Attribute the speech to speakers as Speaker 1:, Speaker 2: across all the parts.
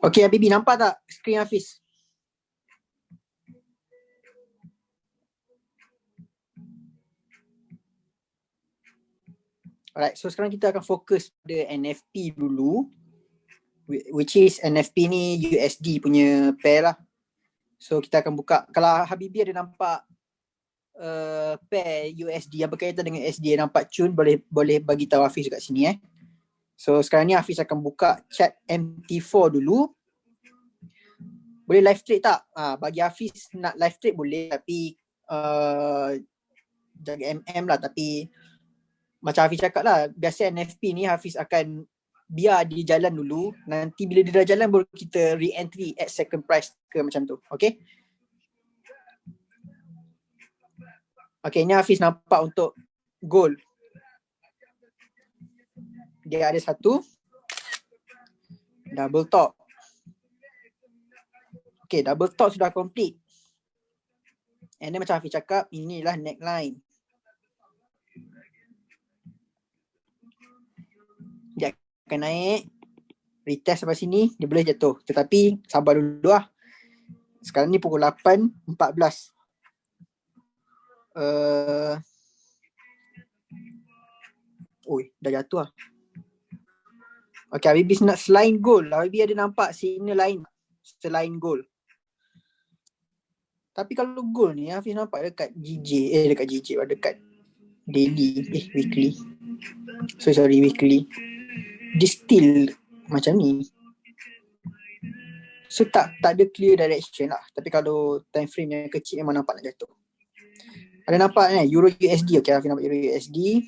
Speaker 1: Okay, Habibi, nampak tak skrin Hafiz? Alright, so sekarang kita akan fokus pada NFP dulu, which is NFP ni USD punya pair lah. So kita akan buka, kalau Habibi ada nampak pair USD yang berkaitan dengan SD, nampak cun, boleh bagi tahu Hafiz kat sini So sekarang ni Hafiz akan buka chat MT4 dulu. Boleh live trade tak? Bagi Hafiz nak live trade boleh, tapi jaga MM lah. Tapi macam Hafiz cakap lah, biasa NFP ni Hafiz akan biar dia jalan dulu. Nanti bila dia dah jalan baru kita re-entry at second price ke macam tu. Okay? Okay, ni Hafiz nampak untuk gold. Dia ada satu double top. Okay, double top sudah complete. And then macam Hafiz cakap, inilah neckline. Dia akan naik, retest sampai sini, dia boleh jatuh. Tetapi sabar dulu lah. Sekarang ni pukul 8.14. Dah jatuh lah. Okay, Habibi nak selain gold. Habibi ada nampak signal lain selain gold. Tapi kalau gold ni Hafiz nampak dekat dekat daily, weekly. Sorry, weekly. Dia still macam ni. So tak ada clear direction lah. Tapi kalau time frame yang kecil memang nampak nak jatuh. Ada nampak ni Euro USD. Okay, Hafiz nampak Euro USD.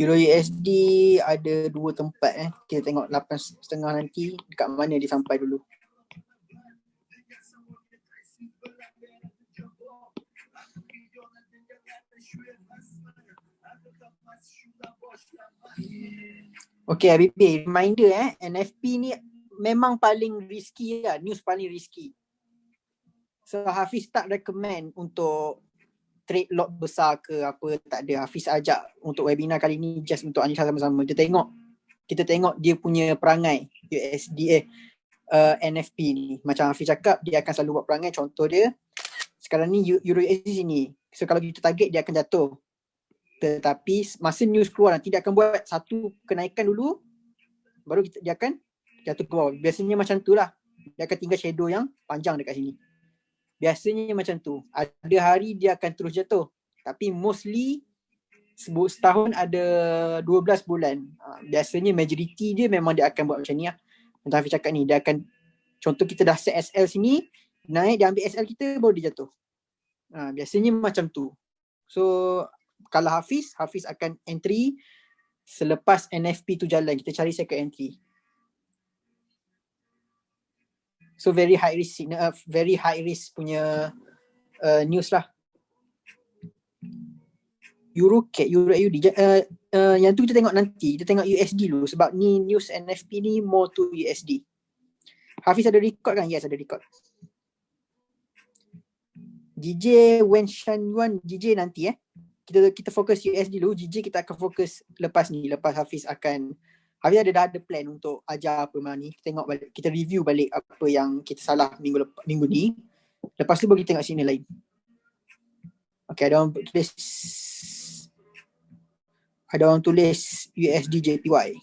Speaker 1: Euro USD ada dua tempat Kita tengok 8.5 nanti dekat mana dia sampai dulu. Okay, Habibi, reminder NFP ni memang paling risky lah, news paling risky. So Hafiz tak recommend untuk trade lot besar ke apa, tak ada. Hafiz ajak untuk webinar kali ni just untuk analisa sama-sama. Kita tengok dia punya perangai USD NFP ni. Macam Hafiz cakap, dia akan selalu buat perangai. Contoh dia sekarang ni Euro USD sini. So kalau kita target dia akan jatuh. Tetapi masa news keluar nanti dia akan buat satu kenaikan dulu, baru dia akan jatuh ke bawah. Biasanya macam tu lah. Dia akan tinggal shadow yang panjang dekat sini. Biasanya macam tu. Ada hari dia akan terus jatuh. Tapi mostly setahun ada 12 bulan. Biasanya majority dia memang dia akan buat macam ni lah. Macam Hafiz cakap ni, dia akan, contoh kita dah set SL sini, naik dia ambil SL kita baru dia jatuh. Biasanya macam tu. So kalau Hafiz akan entry selepas NFP tu jalan. Kita cari second entry. So very high risk punya news lah. Euro AUD. Yang tu kita tengok nanti. Kita tengok USD dulu sebab ni news NFP ni more to USD. Hafiz ada record kan? Yes, ada record. GJ Wenshan Yuan GJ nanti Kita fokus USD dulu. GJ kita akan fokus lepas ni. Lepas Hafiz dah ada plan untuk ajar apa mana ni. Kita tengok balik, kita review balik apa yang kita salah minggu ni. Lepas tu baru kita tengok signal lain. Okay, ada orang tulis USD JPY.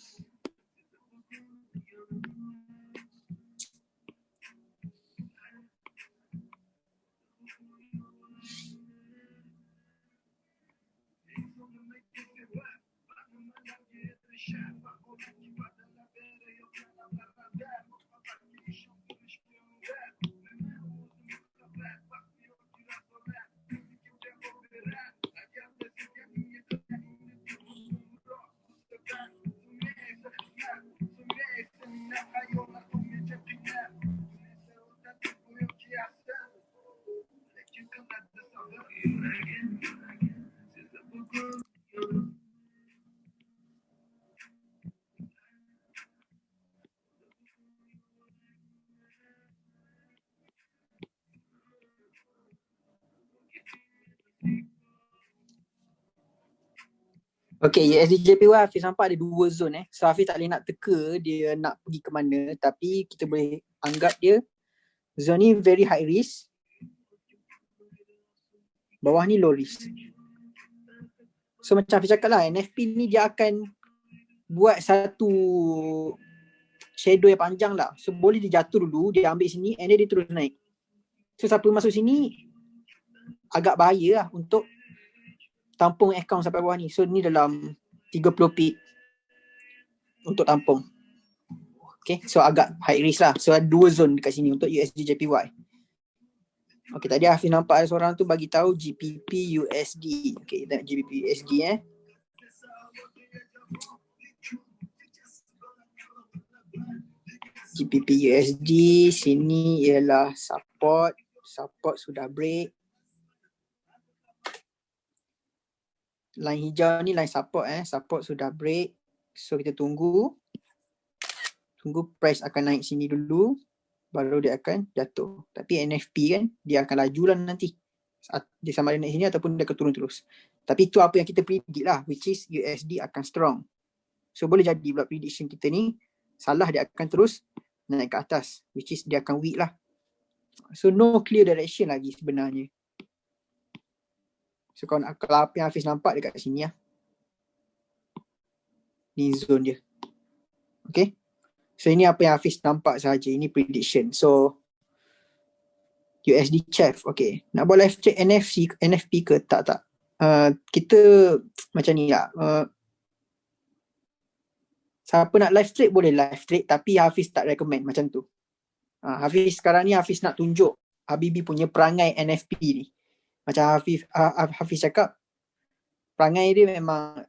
Speaker 1: Okay, USD/JPY Hafiz nampak ada dua zone So Hafiz tak boleh nak teka dia nak pergi ke mana, tapi kita boleh anggap dia zone ni very high risk, bawah ni low risk. So macam Hafiz cakap lah, NFP ni dia akan buat satu shadow yang panjang lah. So boleh dia jatuh dulu, dia ambil sini and then dia terus naik. So siapa masuk sini agak bahaya lah untuk tampung account sampai bawah ni. So ni dalam 30 pip untuk tampung. Okay, so agak high risk lah. So ada dua zone dekat sini untuk USD/JPY. Okay, tadi Hafiz nampak ada seorang tu bagi tahu GBP USD. Okay, kita nak GBP USD GBP USD sini ialah support. Support sudah break. Line hijau ni line support Support sudah break. So kita tunggu price akan naik sini dulu, baru dia akan jatuh. Tapi NFP kan dia akan laju lah nanti. Dia sama ada naik sini ataupun dia akan turun terus. Tapi itu apa yang kita predict lah, which is USD akan strong. So boleh jadi pula prediction kita ni salah, dia akan terus naik ke atas, which is dia akan weak lah. So no clear direction lagi sebenarnya. So kalau apa yang Hafiz nampak dekat sini lah, ni zone dia. Okay, so ini apa yang Hafiz nampak sahaja. Ini prediction. So USD CHF. Okay, nak buat live trade NFP ke tak? Kita macam ni lah. Siapa nak live trade boleh live trade, tapi Hafiz tak recommend macam tu. Hafiz sekarang ni Hafiz nak tunjuk Habibie punya perangai NFP ni. Macam Hafiz cakap, perangai dia memang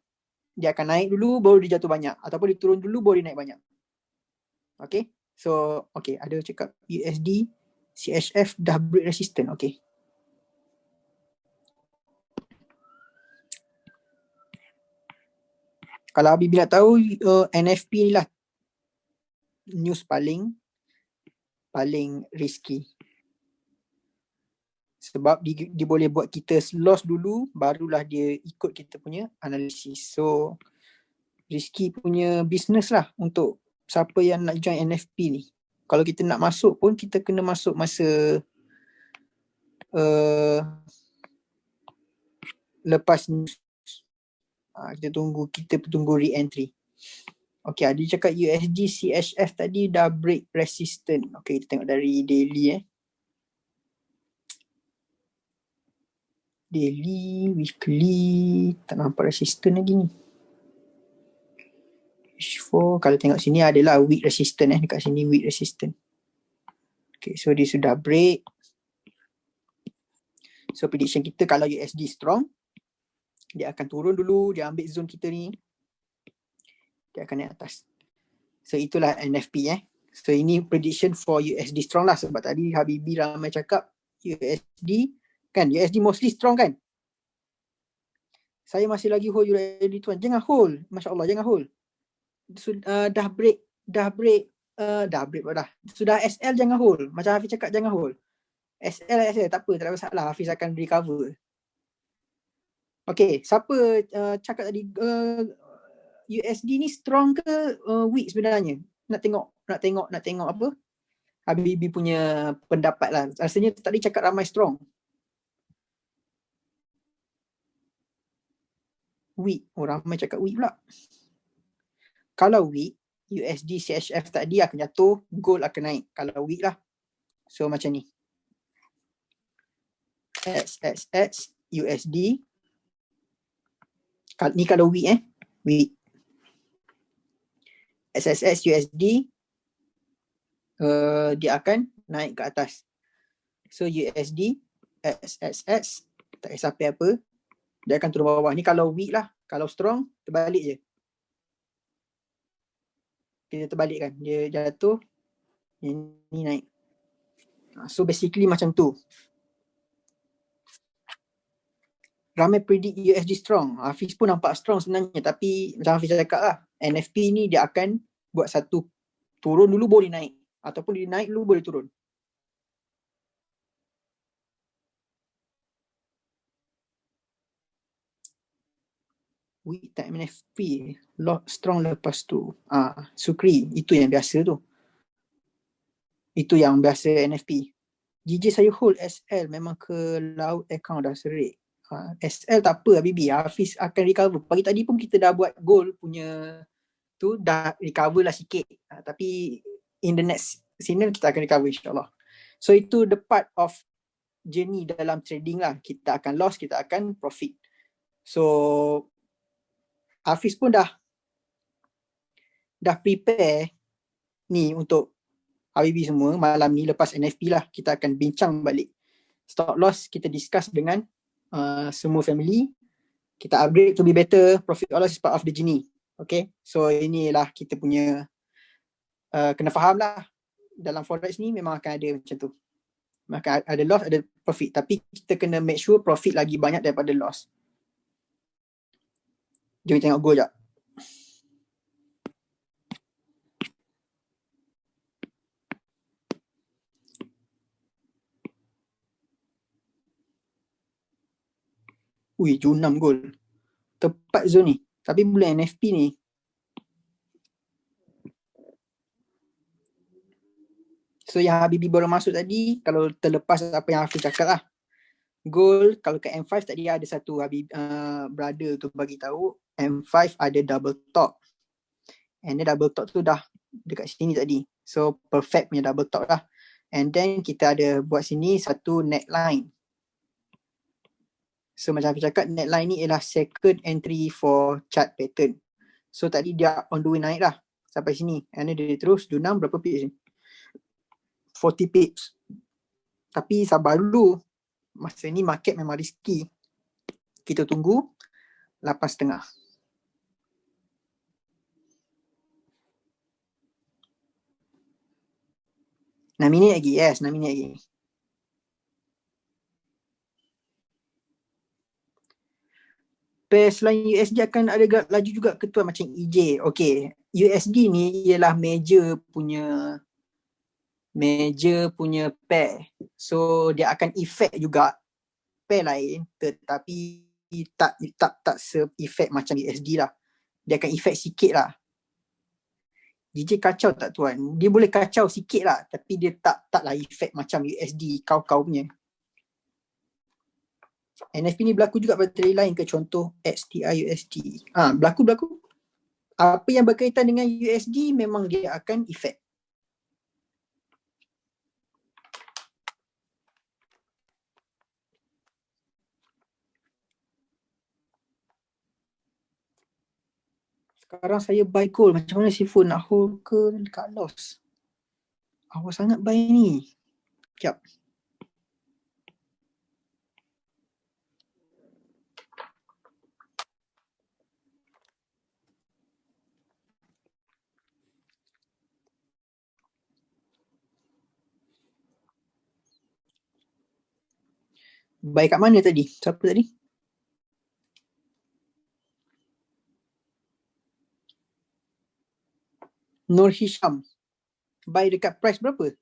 Speaker 1: dia akan naik dulu baru dia jatuh banyak, ataupun dia turun dulu baru dia naik banyak. Okay, so okay, ada cakap USD CHF dah break resistance. Okay, kalau Habibie nak tahu, NFP ni lah news paling risky. Sebab dia boleh buat kita loss dulu, barulah dia ikut kita punya analisis. So risky punya business lah untuk siapa yang nak join NFP ni. Kalau kita nak masuk pun, kita kena masuk masa lepas news. Kita tunggu re-entry. Okay, ada cakap USD CHF tadi dah break resistance. Okay, kita tengok dari daily daily, weekly, tak nampak resistance lagi ni. H4, kalau tengok sini adalah weak resistance dekat sini weak resistance. Okay, so dia sudah break. So prediction kita, kalau USD strong, dia akan turun dulu, dia ambil zone kita ni, dia akan naik atas. So itulah NFP So ini prediction for USD strong lah, sebab tadi Habibie ramai cakap USD kan, USD mostly strong kan. Saya masih lagi hold USD tuan, jangan hold, Masya Allah, jangan hold. Dah break sudah SL, jangan hold. Macam Hafiz cakap, jangan hold. SL tak apa, tak ada masalah, Hafiz akan recover. Okay, siapa cakap tadi USD ni strong ke weak sebenarnya? Nak tengok apa Habibie punya pendapat lah. Rasanya tadi cakap ramai strong. Weak, ramai cakap weak pula. Kalau weak, USD CHF tadi akan jatuh, gold akan naik. Kalau weak lah. So macam ni. XXX USD. Ni kalau weak weak. XXX USD dia akan naik ke atas. So USD XXX tak kisah apa, dia akan turun bawah. Ni kalau weak lah. Kalau strong, terbalik je. Dia terbalik kan, dia jatuh, ni naik. So basically macam tu. Ramai predict USD strong. Hafiz pun nampak strong sebenarnya, tapi macam Hafiz cakap lah, NFP ni dia akan buat satu turun dulu boleh naik, ataupun dia naik dulu boleh turun. weak time NFP. Strong lepas tu. Sukri. Itu yang biasa tu. Itu yang biasa NFP. GJ saya hold SL memang ke laut account dah serik. SL tak apa Habibi. Hafiz akan recover. Pagi tadi pun kita dah buat goal punya tu, dah recover lah sikit. Tapi in the next signal kita akan recover insyaAllah. So itu the part of journey dalam trading lah. Kita akan loss, kita akan profit. So Hafiz pun dah prepare ni untuk Habibi semua. Malam ni lepas NFP lah kita akan bincang balik stop loss, kita discuss dengan semua family. Kita upgrade to be better. Profit or loss is part of the journey. Okay, so inilah kita punya kena faham lah. Dalam forex ni memang akan ada macam tu. Maka ada loss, ada profit. Tapi kita kena make sure profit lagi banyak daripada loss. Jom kita tengok go sekejap. Jun 6 gol. Tepat zone ni. Tapi bulan NFP ni so yang Habibi baru masuk tadi, kalau terlepas apa yang Hafiz cakap lah, goal kalau ke M5 tadi ada satu brother tu bagi tahu M5 ada double top, and then double top tu dah dekat sini tadi, so perfect punya double top lah. And then kita ada buat sini satu neckline. So macam Hafiz cakap, neckline ni ialah second entry for chart pattern. So tadi dia on the way naik lah sampai sini, and then dia terus junam berapa pips ni, 40 pips. Tapi sabar dulu, masa ni market memang risky. Kita tunggu 8.5. 6 minit lagi. Yes, 6 minit lagi. Pair selain USD akan ada gerak laju juga ke tuan macam EJ. Okay, USD ni ialah major pair. So dia akan effect juga pair lain, tetapi tak se-effect macam USD lah. Dia akan effect sikit lah. DJ kacau tak tuan? Dia boleh kacau sikit lah, tapi dia taklah effect macam USD kau punya. NFP ni berlaku juga pada trade lain ke, contoh XTI USD. Berlaku. Apa yang berkaitan dengan USD memang dia akan effect. Sekarang saya buy gold. Macam mana Sifu nak hold ke dekat loss? Awal sangat buy ni. Sekejap. Buy kat mana tadi? Siapa tadi? Nur Hisham. Buy dekat price berapa?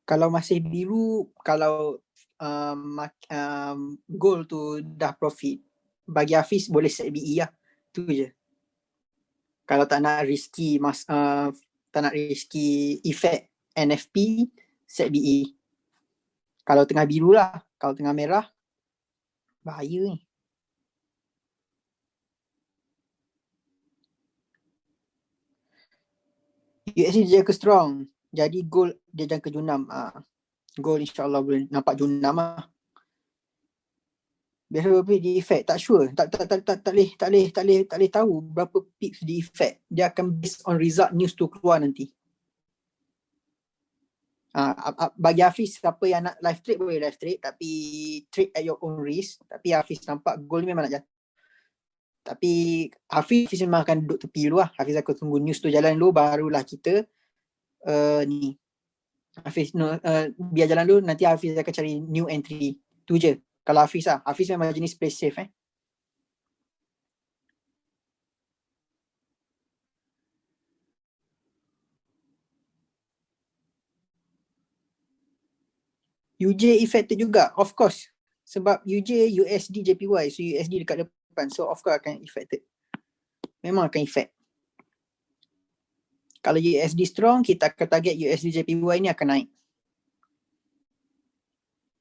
Speaker 1: Kalau masih biru, kalau gold tu dah profit, bagi Hafiz boleh set BE lah. Tu je. Kalau tak nak risky effect NFP, set BE. Kalau tengah biru lah. Kalau tengah merah, bahaya ni. USD dia jangka strong. Jadi gold dia jangka junam. Gold insyaAllah boleh nampak junam lah. Biasa berapa di effect? Tak sure. Tak boleh tahu berapa pips di effect. Dia akan based on result news tu keluar nanti. Bagi Hafiz, siapa yang nak live trade boleh live trade, tapi trade at your own risk. Tapi Hafiz nampak gold ni memang nak jatuh. Tapi Hafiz memang akan duduk tepi dulu lah. Hafiz akan tunggu news tu jalan dulu, barulah kita ni Hafiz biar jalan dulu, nanti Hafiz akan cari new entry. Tu je. Kalau Hafiz lah, Hafiz memang jenis play safe UJ affected juga, of course. Sebab UJ, USD, JPY. So USD dekat depan. So of course akan affected. Memang akan effect. Kalau USD strong, kita akan target USD JPY ni akan naik.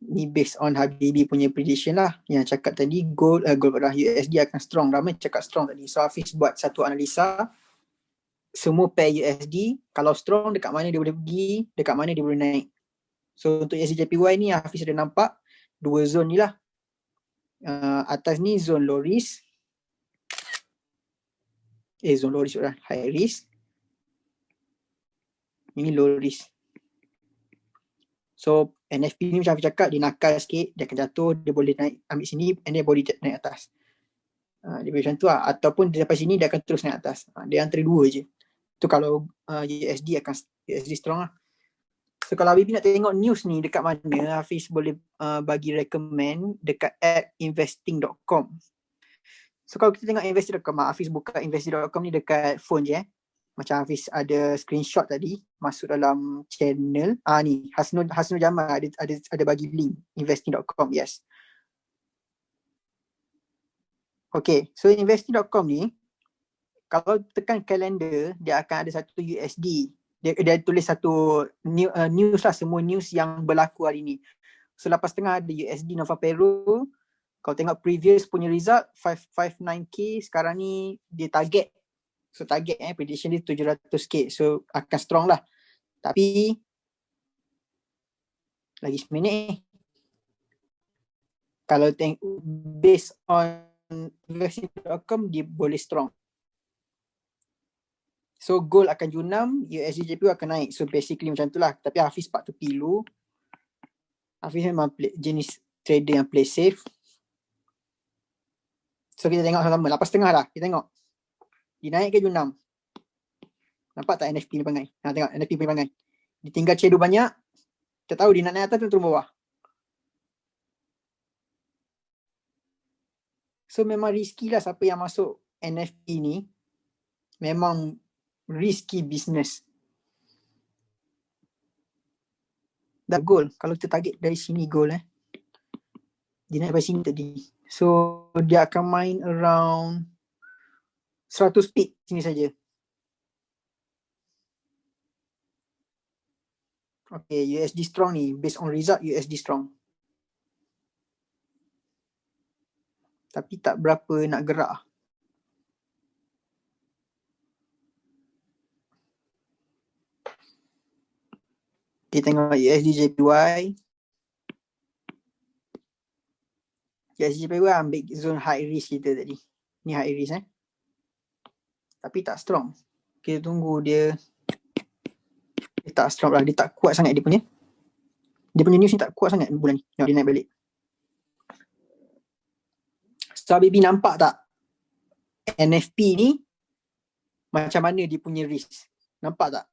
Speaker 1: Ni based on Habibi punya prediction lah. Yang cakap tadi gold pada USD akan strong. Ramai cakap strong tadi. So Hafiz buat satu analisa. Semua pair USD, kalau strong dekat mana dia boleh pergi, dekat mana dia boleh naik. So untuk USD JPY ni Hafiz ada nampak dua zone ni lah. Atas ni zone low risk. Zone low risk lah. High risk. Ini low risk. So NFP ni macam Hafiz cakap, dia nakal sikit, dia akan jatuh, dia boleh naik ambil sini and dia boleh naik atas. Dia boleh macam tu lah. Ataupun dia sampai sini dia akan terus naik atas. Dia antara dua je. Tu kalau USD akan USD strong lah. So kalau Habibi nak tengok news ni dekat mana, Hafiz boleh bagi recommend dekat app investing.com. So kalau kita tengok investing.com, Hafiz buka investing.com ni dekat phone je Macam Hafiz ada screenshot tadi masuk dalam channel. Ni Hasnul Jamal ada bagi link investing.com. Yes. Okay, so investing.com ni kalau tekan kalender, dia akan ada satu USD. Dia tulis satu news lah, semua news yang berlaku hari ni. So lepas tengah ada USD Nova Peru. Kalau tengok previous punya result 559k, sekarang ni dia target. So target prediction dia 700k. So akan strong lah. Tapi lagi seminit kalau tengok based on investing.com, dia boleh strong. So gold akan junam, USD JPY akan naik. So basically macam tu lah. Tapi Hafiz pak tepi dulu. Hafiz memang jenis trader yang play safe. So kita tengok sama-sama. Lepas tengah dah, kita tengok. Dia naik ke junam? Nampak tak NFP ni perangai? Tengok NFP punya perangai. Dia tinggal shadow banyak. Kita tahu dia nak naik atas tu turun bawah. So memang risky lah siapa yang masuk NFP ni. Memang risky business. Dah gold. Kalau kita target dari sini gold dia naik dari sini tadi. So dia akan main around 100 pip sini saja. Okay, USD strong ni. Based on result, USD strong. Tapi tak berapa nak gerak. Kita tengok USD JPY. USD JPY ambil zone high risk kita tadi. Ni high risk tapi tak strong. Kita tunggu dia tak strong lah. Dia tak kuat sangat dia punya news ni tak kuat sangat bulan ni. Tengok dia naik balik. So Habibi nampak tak NFP ni macam mana dia punya risk? Nampak tak?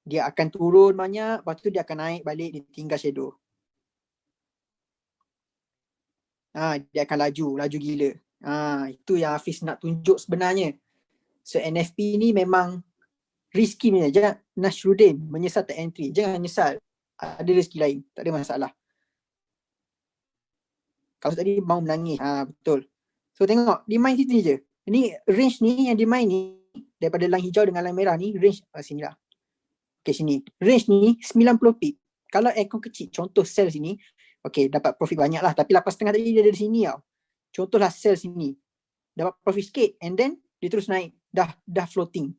Speaker 1: Dia akan turun banyak, lepas tu dia akan naik balik, dia tinggal shadow. Dia akan laju gila. Itu yang Hafiz nak tunjuk sebenarnya. So NFP ni memang risky ni. Jangan Nasruddin menyesal tak entry. Jangan menyesal. Ada rezeki lain. Tak ada masalah. Kalau tadi mau menangis. Betul. So tengok. Dia main situ je. Ini range ni yang dia main ni. Daripada line hijau dengan line merah ni. Range sini lah. Okay sini. Range ni 90 pip. Kalau aircon kecil. Contoh sell sini. Okay dapat profit banyak lah. Tapi lepas tengah tadi dia ada di sini tau. Contohlah sell sini. Dapat profit sikit. And then dia terus naik. Dah floating.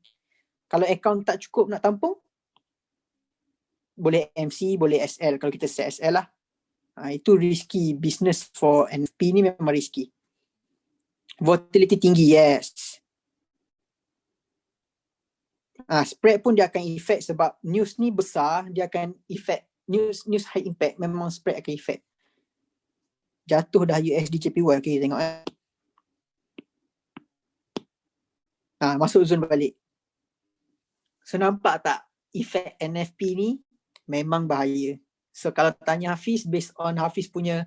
Speaker 1: Kalau account tak cukup nak tampung, boleh MC, boleh SL. Kalau kita set SL lah. Itu risky business for NFP ni memang risky. Volatility tinggi, yes. Spread pun dia akan effect sebab news ni besar, dia akan effect. News high impact, memang spread akan effect. Jatuh dah USD JPY. Okay, tengok. Masuk zone balik. So nampak tak effect NFP ni memang bahaya. So kalau tanya Hafiz, based on Hafiz punya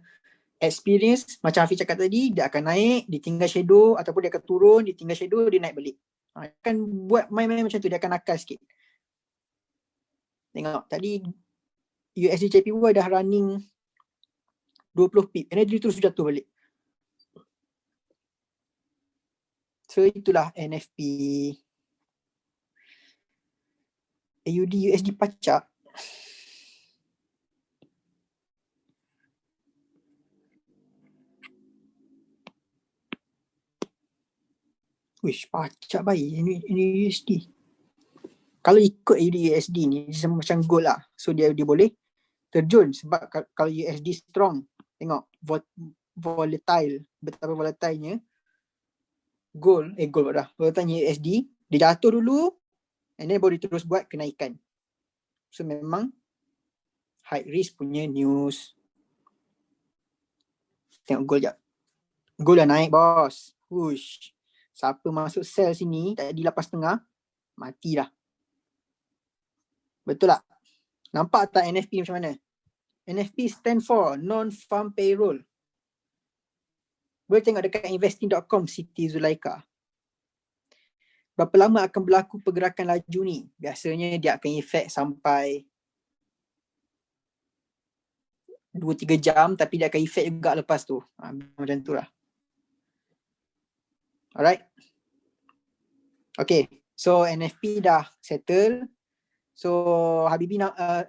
Speaker 1: experience, macam Hafiz cakap tadi, dia akan naik, dia tinggal shadow, ataupun dia akan turun, dia tinggal shadow, dia naik balik. Kan buat main-main macam tu, dia akan nakal sikit. Tengok tadi USD JPY dah running 20 pip. And then dia terus jatuh balik. So itulah NFP. AUD USD pacak. Wish, pacak baik ini USD. Kalau ikut AUD USD ni dia sama macam gold lah. So dia boleh terjun sebab kalau USD strong, tengok volatile, betapa volatilenya gold dah. Volatilenya USD, dia jatuh dulu and then baru terus buat kenaikan. So memang high risk punya news. Tengok gold jap. Gold dah naik bos. Hush. Siapa masuk sell sini tadi 8.5, mati dah. Betul tak? Nampak tak NFP macam mana? NFP stand for non-farm payroll. Boleh tengok dekat investing.com Siti Zulaika. Berapa lama akan berlaku pergerakan laju ni? Biasanya dia akan efek sampai 2-3 jam, tapi dia akan efek juga lepas tu. Macam tu lah. Alright. Okay. So NFP dah settle. So Habibi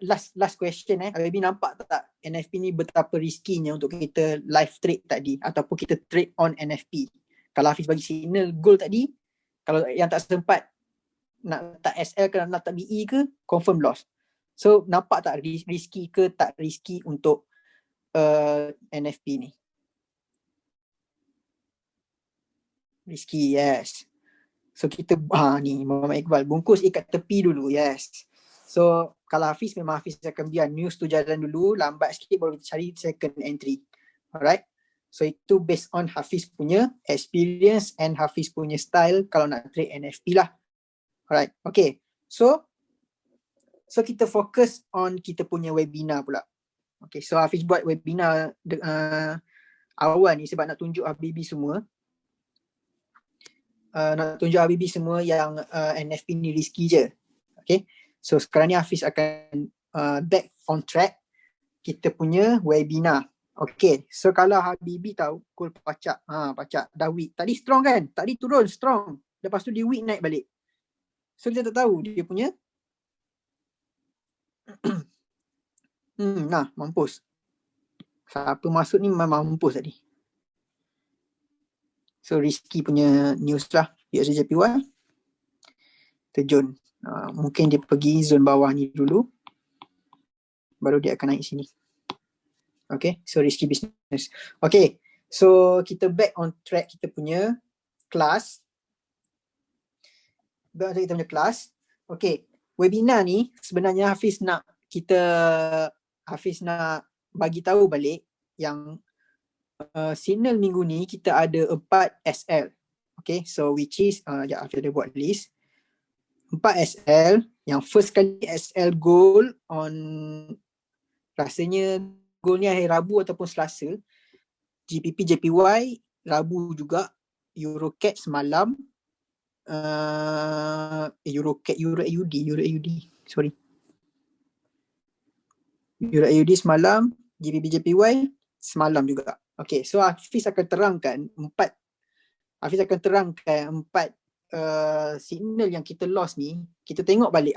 Speaker 1: last question Habibi, nampak tak NFP ni betapa riskinya untuk kita live trade tadi ataupun kita trade on NFP? Kalau Hafiz bagi signal gold tadi, kalau yang tak sempat nak tak SL ke nak tak BE ke, confirm loss. So nampak tak risky ke tak risky untuk NFP ni? Risky, yes. So kita ni Muhammad Iqbal, bungkus ikat tepi dulu, yes. So kalau Hafiz, memang Hafiz akan biar news tu jalan dulu, lambat sikit baru kita cari second entry. Alright. So itu based on Hafiz punya experience and Hafiz punya style kalau nak trade NFP lah. Alright. Okay. So kita fokus on kita punya webinar pula. Okay. So Hafiz buat webinar awal ni sebab nak tunjuk Habibi semua. Nak tunjuk Habibi semua yang NFP ni risky je. Okay. So sekarang ni Hafiz akan back on track kita punya webinar. Okay. So kalau Habibi tahu gold pacak. Pacak dah weak. Tadi strong kan? Tadi turun strong. Lepas tu dia weak naik balik. So kita tak tahu dia punya nah mampus. Siapa masuk ni memang mampus tadi. So risky punya news lah USD JPY terjun. Mungkin dia pergi zone bawah ni dulu, baru dia akan naik sini. Okay, so risky business. Okay, so kita back on track kita punya kelas. Back on track kita punya kelas. Okay, webinar ni sebenarnya Hafiz nak bagi tahu balik yang signal minggu ni kita ada 4 SL. Okay, so which is Hafiz ada buat list 4 SL. Yang first kali SL gold on, rasanya gold ni hari Rabu ataupun Selasa. GBP JPY Rabu juga. Eurocat semalam. Eurocat Euro AUD sorry. Euro AUD semalam. GBP JPY semalam juga. Okay, so Hafiz akan terangkan 4 signal yang kita lost ni. Kita tengok balik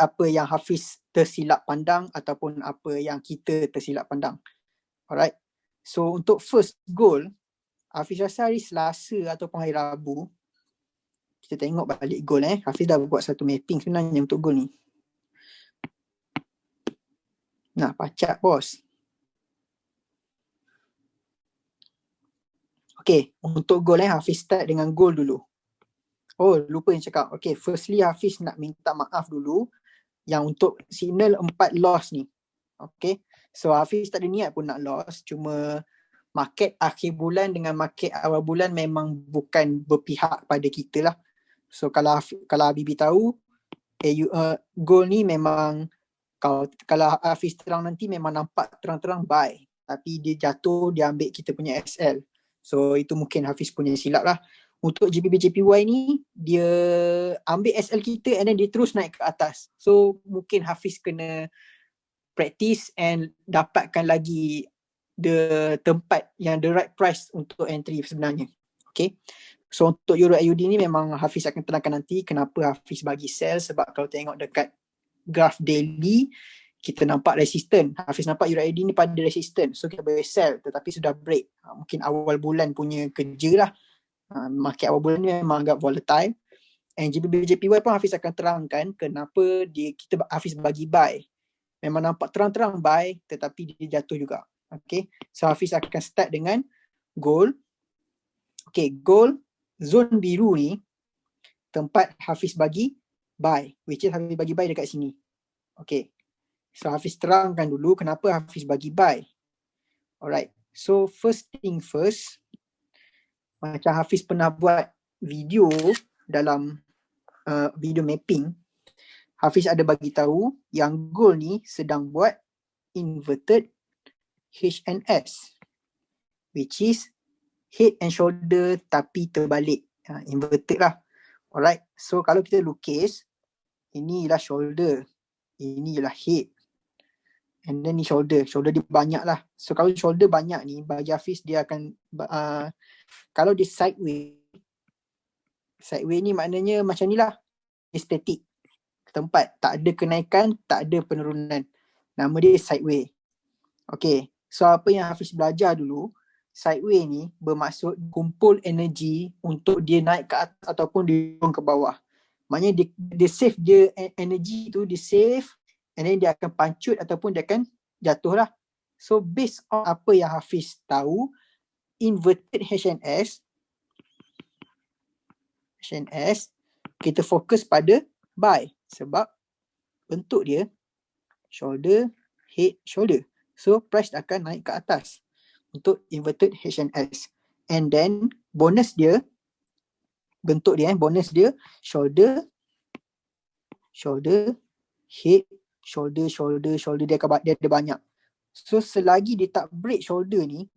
Speaker 1: apa yang Hafiz tersilap pandang ataupun apa yang kita tersilap pandang. Alright. So untuk first goal, Hafiz rasa hari Selasa ataupun hari Rabu, kita tengok balik goal Hafiz dah buat satu mapping sebenarnya untuk goal ni. Nah, pacak bos. Okay, untuk goal Hafiz start dengan goal dulu. Oh, lupa yang cakap. Okay, firstly Hafiz nak minta maaf dulu yang untuk signal 4 loss ni. Okay, so Hafiz tak ada niat pun nak loss, cuma market akhir bulan dengan market awal bulan memang bukan berpihak pada kita lah. So kalau Habibi tahu, goal ni memang kalau Hafiz terang nanti memang nampak terang-terang buy, tapi dia jatuh, dia ambil kita punya SL. So itu mungkin Hafiz punya silap lah. Untuk JPY ni dia ambil SL kita and then dia terus naik ke atas. So mungkin Hafiz kena practice and dapatkan lagi the tempat yang the right price untuk entry sebenarnya. Okay. So untuk Euro AUD ni memang Hafiz akan terangkan nanti kenapa Hafiz bagi sell, sebab kalau tengok dekat graph daily kita nampak resistant. Hafiz nampak Euro AUD ni pada resistant. So kita boleh sell tetapi sudah break. Mungkin awal bulan punya kerja lah. Market awal bulan ni memang agak volatile. And JPY pun Hafiz akan terangkan kenapa Hafiz bagi buy. Memang nampak terang-terang buy tetapi dia jatuh juga. Okay. So Hafiz akan start dengan gold. Okay, gold zone biru ni tempat Hafiz bagi buy, which is Hafiz bagi buy dekat sini. Okay. So Hafiz terangkan dulu kenapa Hafiz bagi buy. Alright. So first thing first, macam Hafiz pernah buat video dalam video mapping, Hafiz ada bagi tahu yang gold ni sedang buat inverted HNS, which is head and shoulder tapi terbalik. Inverted lah. Alright. So kalau kita lukis, ini ialah shoulder, ini ialah head, and then ni shoulder. Shoulder dia banyak lah. So kalau shoulder banyak ni, bagi Hafiz dia akan kalau dia sideways ni maknanya macam ni lah. Dia static. Tempat tak ada kenaikan, tak ada penurunan. Nama dia sideways. Okay. So apa yang Hafiz belajar dulu, sideways ni bermaksud kumpul energi untuk dia naik ke atas ataupun dia turun ke bawah. Maknanya dia save dia energi tu, dia save and then dia akan pancut ataupun dia akan jatuh lah. So based on apa yang Hafiz tahu, inverted HNS kita fokus pada buy sebab bentuk dia shoulder, head, shoulder. So price akan naik ke atas untuk inverted HNS. And then bonus dia, bentuk dia bonus dia shoulder, head, shoulder dia ada banyak. So selagi dia tak break shoulder ni,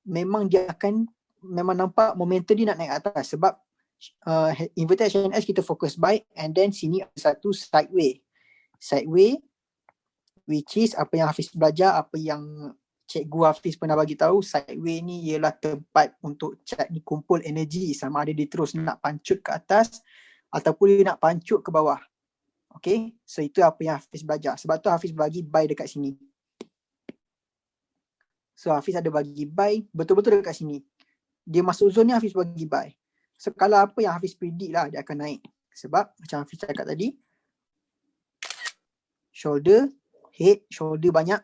Speaker 1: memang nampak momentum dia nak naik atas sebab inverted HNS kita fokus buy and then sini ada satu sideways which is apa yang Hafiz belajar, apa yang Cikgu Hafiz pernah bagi tahu, sideways ni ialah tempat untuk chart ni kumpul energi, sama ada dia terus nak pancut ke atas ataupun dia nak pancut ke bawah. Okay, so itu apa yang Hafiz belajar. Sebab tu Hafiz bagi buy dekat sini. So Hafiz ada bagi buy betul-betul dekat sini. Dia masuk zone ni Hafiz bagi buy. So kalau apa yang Hafiz predict lah, dia akan naik. Sebab macam Hafiz cakap tadi, shoulder, head, shoulder banyak,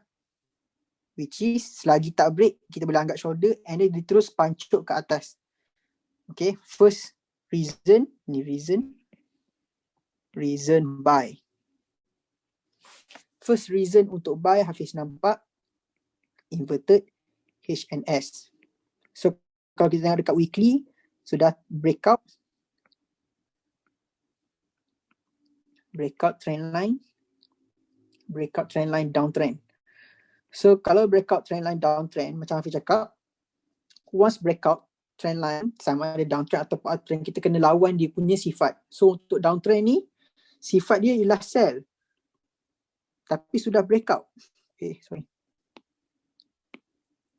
Speaker 1: which is selagi tak break kita boleh anggap shoulder and then dia terus pancut ke atas. Okay, first reason, ni reason buy. First reason untuk buy Hafiz nampak inverted HNS. So kalau kita tengok dekat weekly, sudah breakout trend line downtrend. So kalau breakout trend line downtrend, macam Hafiz cakap, once breakout trend line sama ada downtrend atau uptrend, kita kena lawan dia punya sifat. So untuk downtrend ni, sifat dia ialah sell tapi sudah breakout.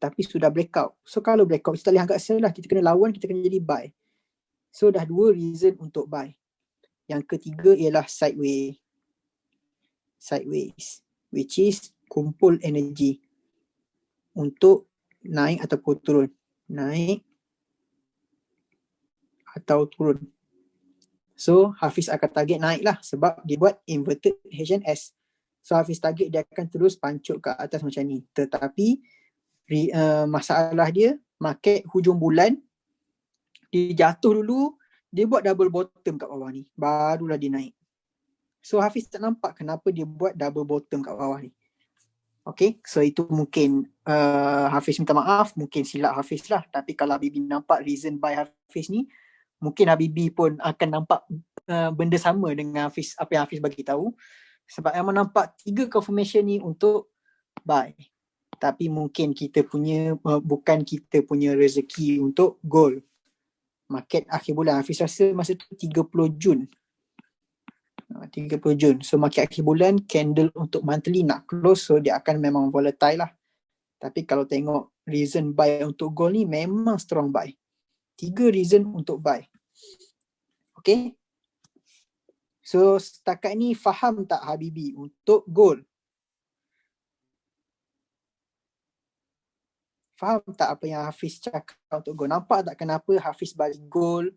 Speaker 1: Tapi sudah breakout. So kalau breakout kita tak boleh anggap sell lah, kita kena lawan, kita kena jadi buy. So dah dua reason untuk buy. Yang ketiga ialah sideways, which is kumpul energi untuk naik ataupun turun. Naik atau turun. So Hafiz akan target naik lah sebab dia buat inverted HNS. So Hafiz target dia akan terus pancut ke atas macam ni. Tetapi masalah dia, market hujung bulan dia jatuh dulu, dia buat double bottom kat bawah ni, barulah dia naik. So Hafiz tak nampak kenapa dia buat double bottom kat bawah ni. Okay, so itu mungkin Hafiz minta maaf, mungkin silap Hafiz lah. Tapi kalau Habibi nampak reason buy Hafiz ni, mungkin Habibi pun akan nampak benda sama dengan Hafiz, apa yang Hafiz bagi tahu. Sebab memang nampak 3 confirmation ni untuk buy. Tapi mungkin kita punya bukan kita punya rezeki untuk gold. market akhir bulan. Hafiz rasa masa tu 30 Jun. 30 Jun. So market akhir bulan, candle untuk monthly nak close, so dia akan memang volatile lah. Tapi kalau tengok reason buy untuk gold ni memang strong buy. 3 reason untuk buy. Okay. So setakat ni faham tak Habibi untuk gold? Faham tak apa yang Hafiz cakap untuk gold? Nampak tak kenapa Hafiz bagi gold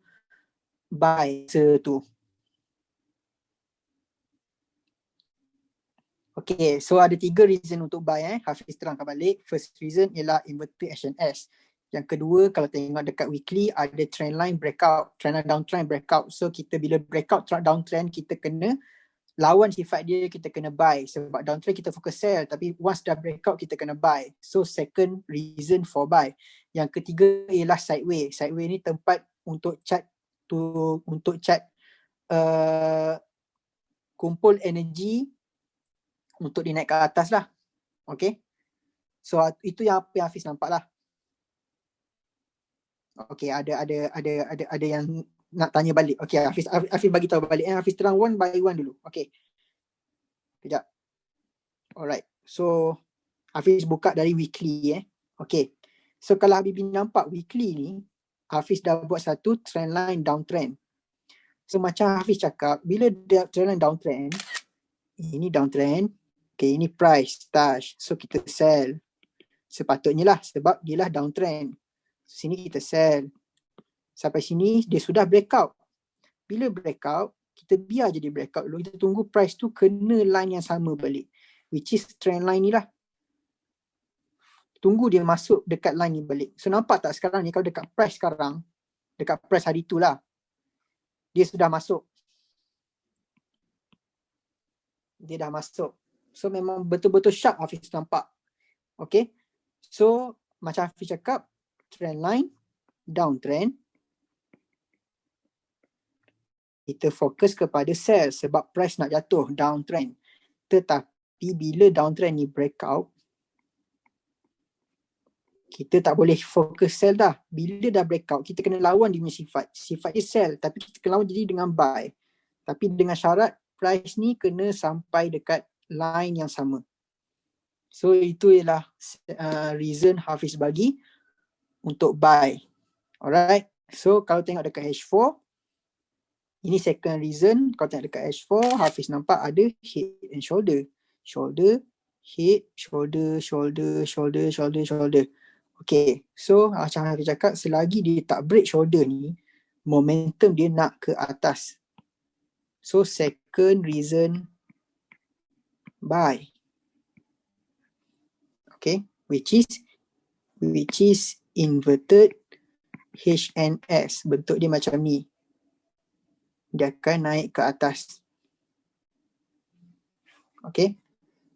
Speaker 1: buy tu? Okay, so ada 3 reason untuk buy. Hafiz terangkan balik. First reason ialah inverted HNS. Yang kedua, kalau tengok dekat weekly, ada trend line breakout, trend line downtrend breakout. So kita bila breakout downtrend, kita kena lawan sifat dia, kita kena buy. Sebab downtrend kita fokus sell, tapi once dah breakout kita kena buy. So second reason for buy. Yang ketiga ialah sideway. Sideway ni tempat untuk chart kumpul energi untuk dinaik ke atas lah. Okay. So itu yang apa yang Hafiz nampak lah. Okay, ada yang nak tanya balik. Okay, Hafiz bagi tahu balik. Hafiz terang one by one dulu. Okay. Kejap. Alright. So Hafiz buka dari weekly. Okay. So kalau Habibi nampak weekly ni, Hafiz dah buat satu trend line downtrend. So macam Hafiz cakap, bila dia trend line downtrend, ini downtrend, okay, ini price touch. So kita sell. Sepatutnya lah sebab dia lah downtrend. Sini kita sell. Sampai sini dia sudah breakout. Bila breakout, kita biar je dia breakout dulu. Kita tunggu price tu kena line yang sama balik. Which is trend line ni lah. Tunggu dia masuk dekat line ni balik. So nampak tak sekarang ni, kalau dekat price sekarang, dekat price hari tu lah, dia sudah masuk. Dia dah masuk. So memang betul-betul sharp Hafiz nampak. Okay. So macam Hafiz cakap, trend line, downtrend, kita fokus kepada sell sebab price nak jatuh, downtrend. Tetapi bila downtrend ni breakout, kita tak boleh fokus sell dah. Bila dah breakout, kita kena lawan dia punya sifat. Sifat dia sell, tapi kita kena lawan jadi dengan buy. Tapi dengan syarat price ni kena sampai dekat line yang sama. So itu ialah reason Hafiz bagi untuk buy. Alright. So kalau tengok dekat H4, ini second reason. Kalau tengok dekat H4, Hafiz nampak ada head and shoulder. Shoulder, head, shoulder, shoulder, shoulder, shoulder, shoulder. Okay. So macam Hafiz cakap, selagi dia tak break shoulder ni, momentum dia nak ke atas. So second reason buy. Okay. Which is inverted HNS. Bentuk dia macam ni. Dia akan naik ke atas. Okay.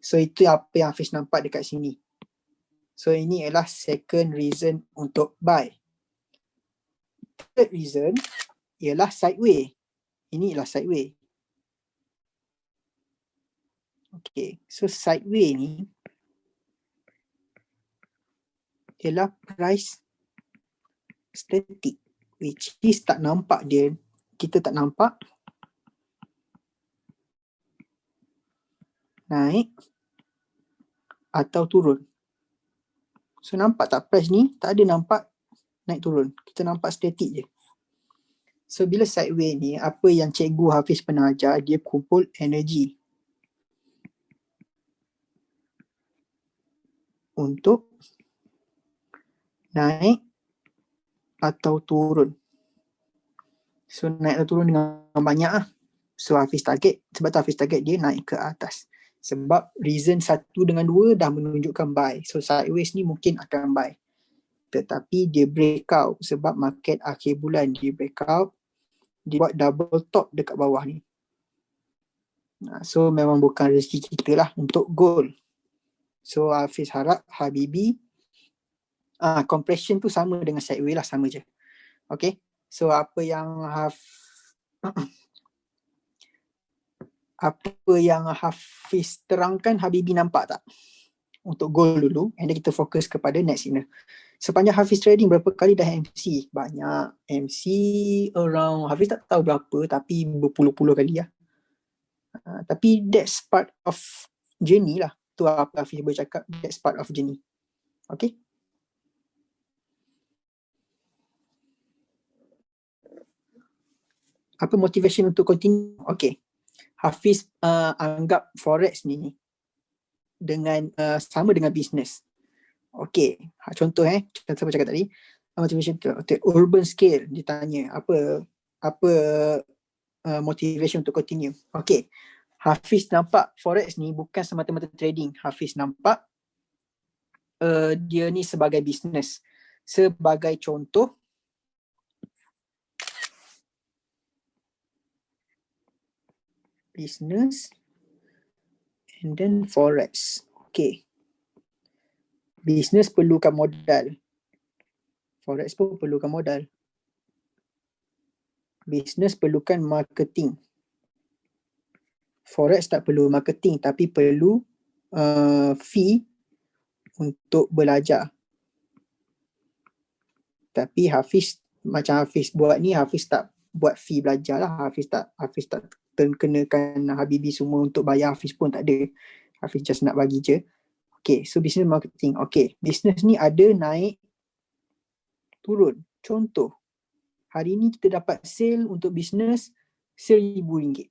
Speaker 1: So itu apa yang Hafiz nampak dekat sini. So ini adalah second reason untuk buy. Third reason ialah sideway. Ini ialah sideway. Okay. So sideway ni ialah price static, which is tak nampak dia. Kita tak nampak naik atau turun. So nampak tak price ni tak ada nampak naik turun. Kita nampak static je. So bila sideway ni, apa yang Cikgu Hafiz pernah ajar, dia kumpul energi untuk naik atau turun. So naik atau turun dengan banyak lah. So Hafiz target, sebab tu Hafiz target dia naik ke atas. Sebab reason 1 dengan 2 dah menunjukkan buy. So sideways ni mungkin akan buy. Tetapi dia breakout sebab market akhir bulan dia breakout. Dia buat double top dekat bawah ni. So memang bukan rezeki kita lah untuk gold. So Hafiz harap Habibi compression tu sama dengan sideway lah, sama je. Okay. So apa yang Hafiz terangkan, Habibi nampak tak? untuk goal dulu, and then kita fokus kepada next signal. Sepanjang Hafiz trading, berapa kali dah MC? Banyak. MC around, Hafiz tak tahu berapa, tapi berpuluh-puluh kali lah. Tapi that's part of journey lah. Tu apa Hafiz boleh cakap, that's part of journey. Okay. Apa motivation untuk continue? Okay. Hafiz anggap forex ni dengan sama dengan business. Okay, contoh contoh saya cakap tadi, motivation urban scale, ditanya apa motivation untuk continue. Okay, Hafiz nampak forex ni bukan semata-mata trading. Hafiz nampak dia ni sebagai business. Sebagai contoh, business and then forex. Okay, business perlukan modal, forex pun perlukan modal. Business perlukan marketing, forex tak perlu marketing tapi perlu fee untuk belajar. Tapi Hafiz, macam Hafiz buat ni, Hafiz tak buat fee belajar lah. Hafiz tak kenakan Habibie semua untuk bayar. Hafiz pun tak ada. Hafiz just nak bagi je. Okay, so business marketing. Okay, business ni ada naik turun. Contoh, hari ni kita dapat sale untuk business RM1,000.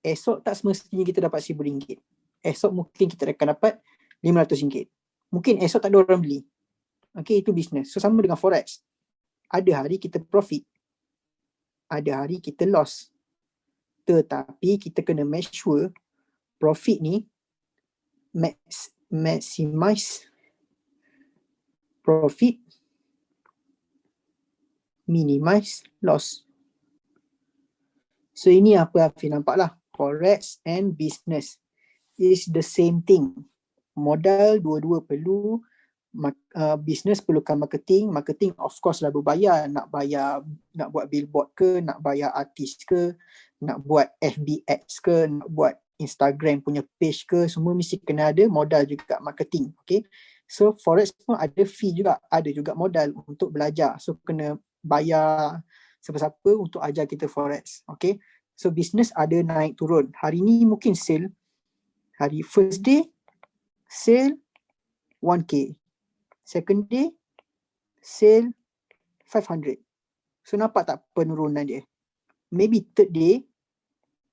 Speaker 1: Esok tak semestinya kita dapat RM1,000. Esok mungkin kita akan dapat RM500. Mungkin esok tak ada orang beli. Okay, itu business. So sama dengan forex. Ada hari kita profit, ada hari kita loss. Tetapi kita kena make sure profit ni maximize profit, minimize loss. So ini apa Hafiz nampak lah. Forex and business is the same thing. Modal dua-dua perlu. Business perlukan marketing. Marketing of course lah berbayar. Nak buat billboard ke, nak bayar artis ke, nak buat FB ads ke, nak buat Instagram punya page ke, semua mesti kena ada modal juga, marketing. Okay, so forex pun ada fee juga, ada juga modal untuk belajar. So kena bayar siapa-siapa untuk ajar kita forex. Okay, so business ada naik turun. Hari ni mungkin sale, hari first day sale 1K, second day sale 500. So nampak tak penurunan dia? Maybe third day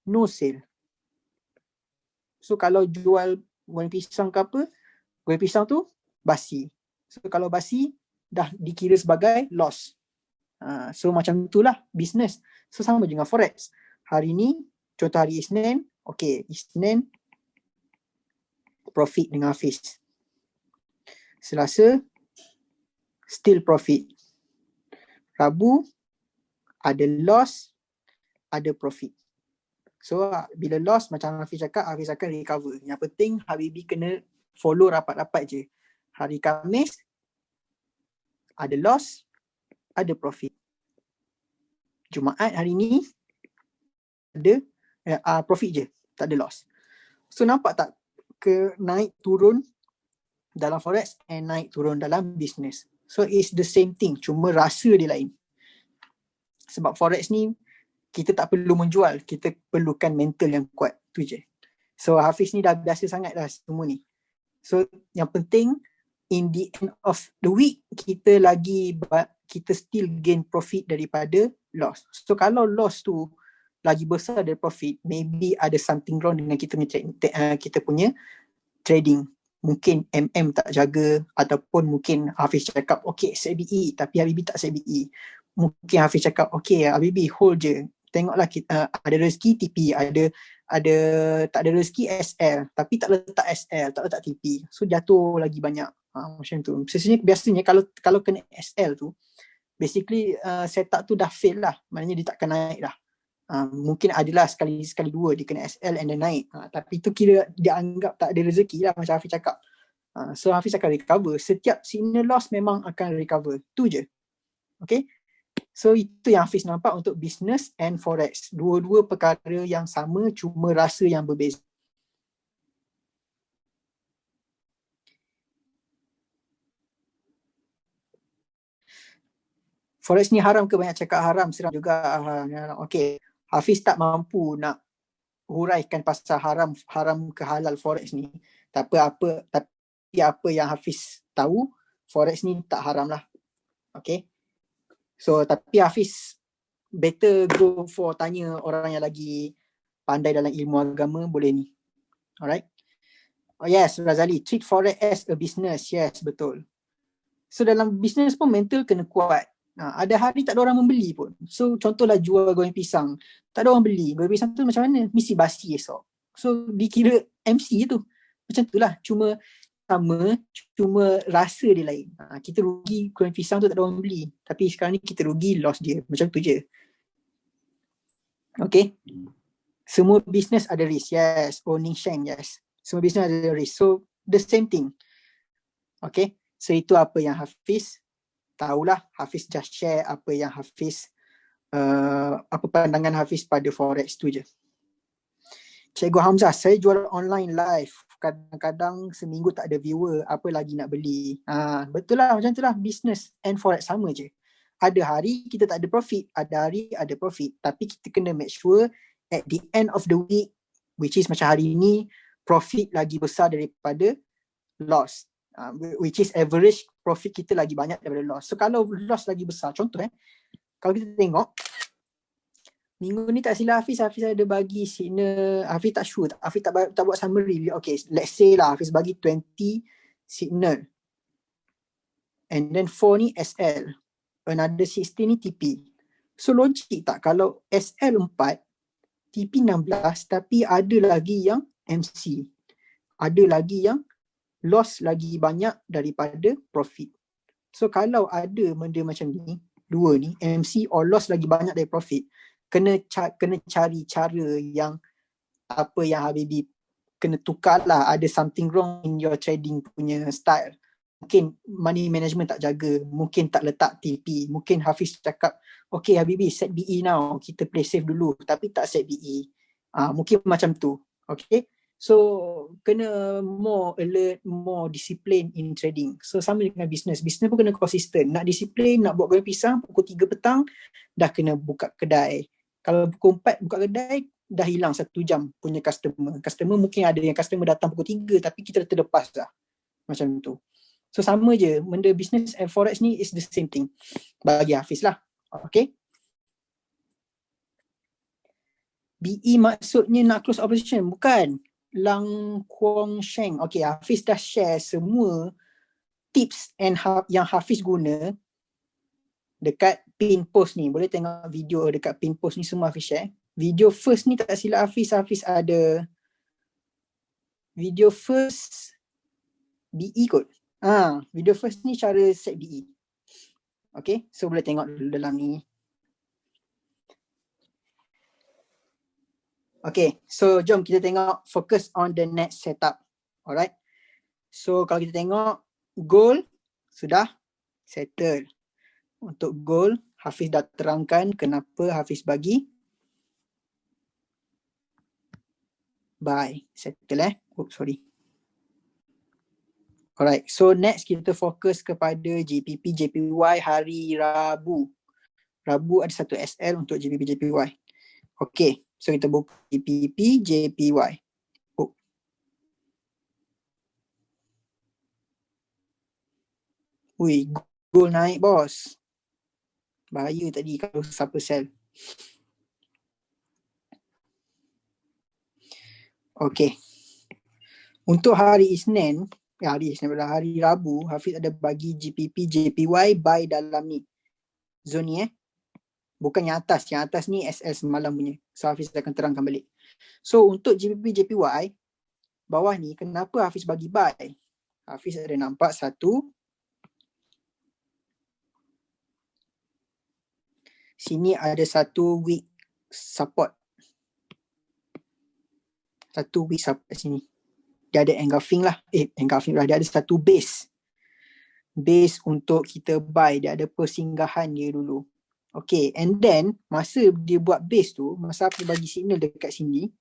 Speaker 1: no sale. So kalau jual goreng pisang ke apa, goreng pisang tu basi. So kalau basi dah dikira sebagai loss. So macam itulah business. So sama dengan forex. Hari ni, contoh hari Isnin, okay, Isnin profit dengan Hafiz. Selasa still profit. Rabu ada loss, ada profit. So bila loss, macam Hafiz cakap, Hafiz akan recover. Yang penting Habibie kena follow rapat-rapat je. Hari Khamis ada loss, ada profit. Jumaat hari ni ada profit je, tak ada loss. So nampak tak ke naik turun dalam forex and naik turun dalam business. So it's the same thing, cuma rasa dia lain. Sebab forex ni kita tak perlu menjual, kita perlukan mental yang kuat, tu je. So Hafiz ni dah biasa sangat dah semua ni. So yang penting in the end of the week kita still gain profit daripada loss. So kalau loss tu lagi besar dari profit, maybe ada something wrong dengan kita punya trading. Mungkin tak jaga, ataupun mungkin Hafiz cakap okay set BE tapi Habibie tak set BE. Mungkin Hafiz cakap okay Habibie hold je, tengoklah kita ada rezeki TP, ada tak ada rezeki SL tapi tak letak SL, tak letak TP, so jatuh lagi banyak. Macam tu. Biasanya kalau kena SL tu basically setup tu dah fail lah, maknanya dia takkan naik dah. Mungkin adalah sekali dua dia kena SL and then naik, tapi tu kira dia anggap tak ada rezeki lah, macam Hafiz cakap. So Hafiz akan recover, setiap signal loss memang akan recover, tu je. Okay, so itu yang Hafiz nampak untuk business and forex. Dua-dua perkara yang sama, cuma rasa yang berbeza. Forex ni haram ke? Banyak cakap haram, seram juga. Okay, Hafiz tak mampu nak huraikan pasal haram ke halal Forex ni. Tapi apa yang Hafiz tahu, Forex ni tak haram lah. Okay, so tapi Hafiz better go for tanya orang yang lagi pandai dalam ilmu agama, boleh ni. Alright. Oh yes, Razali, treat Forex as a business. Yes, betul. So dalam business pun mental kena kuat. Ada hari tak ada orang membeli pun. So contohlah jual goreng pisang, tak ada orang beli. Goreng pisang tu macam mana? Mesti basi esok. So dikira MC tu. Macam tu lah. Cuma rasa dia lain. Kita rugi goreng pisang tu tak ada orang beli. Tapi sekarang ni kita rugi, loss dia. Macam tu je. Okay. Semua business ada risk. Yes. Owning Sheng. Yes. Semua business ada risk. So the same thing. Okay. So itu apa yang Hafiz tahulah. Hafiz just share apa yang Hafiz apa pandangan Hafiz pada Forex tu je. Cikgu Hamzah, saya jual online live. Kadang-kadang seminggu tak ada viewer, apa lagi nak beli? Betul lah, macam tu lah. Business and Forex sama je. Ada hari kita tak ada profit, ada hari ada profit. Tapi kita kena make sure at the end of the week, which is macam hari ni, profit lagi besar daripada loss. Which is average profit kita lagi banyak daripada loss. So kalau loss lagi besar, contoh kalau kita tengok minggu ni tak silap Hafiz ada bagi signal, Hafiz tak sure, Hafiz tak buat summary. Okay, let's say lah Hafiz bagi 20 signal, and then 4 ni SL, another 16 ni TP. So logik tak kalau SL 4, TP 16, tapi ada lagi yang MC, ada lagi yang loss lagi banyak daripada profit. So kalau ada benda macam ni, dua ni, MC or loss lagi banyak dari profit, kena cari cara yang apa yang Habibi kena tukar lah. Ada something wrong in your trading punya style. Mungkin money management tak jaga, mungkin tak letak TP, mungkin Hafiz cakap, okay Habibi set BE now, kita play safe dulu, tapi tak set BE. Mungkin macam tu. Okay. So kena more alert, more discipline in trading. So sama dengan business. Business pun kena konsisten. Nak disiplin, nak buat goreng pisang pukul 3 petang dah kena buka kedai. Kalau pukul 4 buka kedai dah hilang 1 jam punya customer. Customer mungkin ada yang customer datang pukul 3 tapi kita dah terlepas dah. Macam tu. So sama je. Benda business and Forex ni is the same thing. Bagi Hafiz lah. Okay. BE maksudnya nak close operation. Bukan. Lang Kuang Sheng. Okay, Hafiz dah share semua tips and yang Hafiz guna dekat pin post ni. Boleh tengok video dekat pin post ni, semua Hafiz share. Video first ni tak silap Hafiz ada video first BE kot. Video first ni cara set BE. Okay, so boleh tengok dulu dalam ni. Okay, so jom kita tengok focus on the net setup. Alright. So kalau kita tengok goal sudah settle. Untuk goal, Hafiz dah terangkan kenapa Hafiz bagi buy. Settle sorry. Alright, so next kita fokus kepada JPP, JPY hari Rabu. Rabu ada satu SL untuk JPP, JPY. Okay, so kita buka JPP, JPY. Ui, gold naik bos. Bahaya tadi kalau siapa sell. Okay. Untuk hari Isnin, hari Rabu, Hafiz ada bagi GPP, JPY buy dalam ni. Zone ni bukan yang atas ni SL semalam punya. So Hafiz akan terangkan balik. So untuk GPP, JPY, bawah ni kenapa Hafiz bagi buy? Hafiz ada nampak satu. Sini ada satu weak support. Satu weak support sini. Dia ada engulfing lah. Dia ada satu base. Base untuk kita buy. Dia ada persinggahan dia dulu. Okay, and then masa dia buat base tu, masa aku bagi signal dekat sini,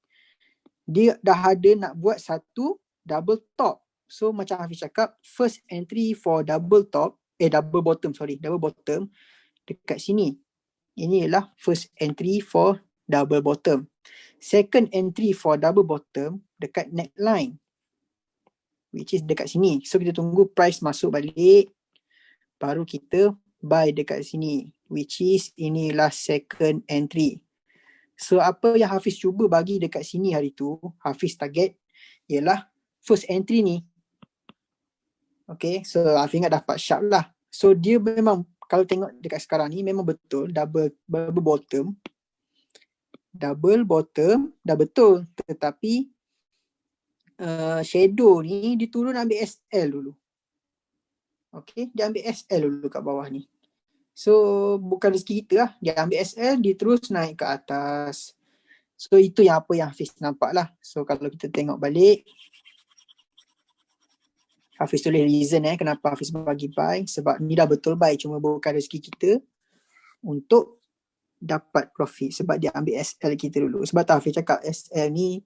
Speaker 1: dia dah ada nak buat satu double top. So macam Hafiz cakap, first entry for double bottom. dekat sini. Ini ialah first entry for double bottom. Second entry for double bottom dekat neckline, which is dekat sini. So kita tunggu price masuk balik, baru kita buy dekat sini, which is inilah second entry. So apa yang Hafiz cuba bagi dekat sini hari tu, Hafiz target ialah first entry ni. Okay, so Hafiz ingat dapat sharp lah. So dia memang kalau tengok dekat sekarang ni memang betul double bottom. Double bottom dah betul, tetapi shadow ni dia turun ambil SL dulu. Okay, dia ambil SL dulu kat bawah ni. So bukan rezeki kita lah. Dia ambil SL, dia terus naik ke atas. So itu yang apa yang Hafiz nampak lah. So kalau kita tengok balik, Hafiz tulis reason kenapa Hafiz bagi buy. Sebab ni dah betul buy, cuma bukan rezeki kita untuk dapat profit. Sebab dia ambil SL kita dulu. Sebab tak Hafiz cakap SL ni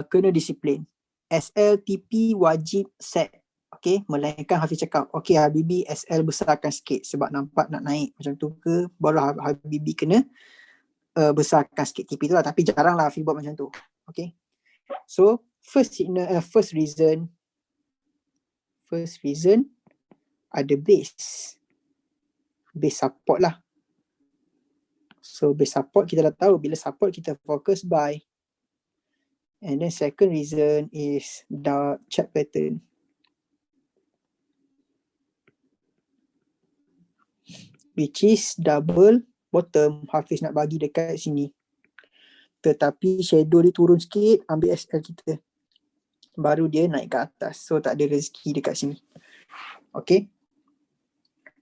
Speaker 1: kena disiplin. SL, TP wajib set. Okay, melainkan Hafiz cakap, okay Habibi SL besarkan sikit sebab nampak nak naik macam tu ke, baru Habibi kena besarkan sikit TP tu lah. Tapi jarang lah Hafiz buat macam tu. Okay, so first reason ada base support lah. So base support kita dah tahu, bila support kita fokus buy. And then second reason is the chart pattern. Which is double bottom. Hafiz nak bagi dekat sini. Tetapi shadow dia turun sikit, ambil SL kita. Baru dia naik ke atas. So tak ada rezeki dekat sini. Okay.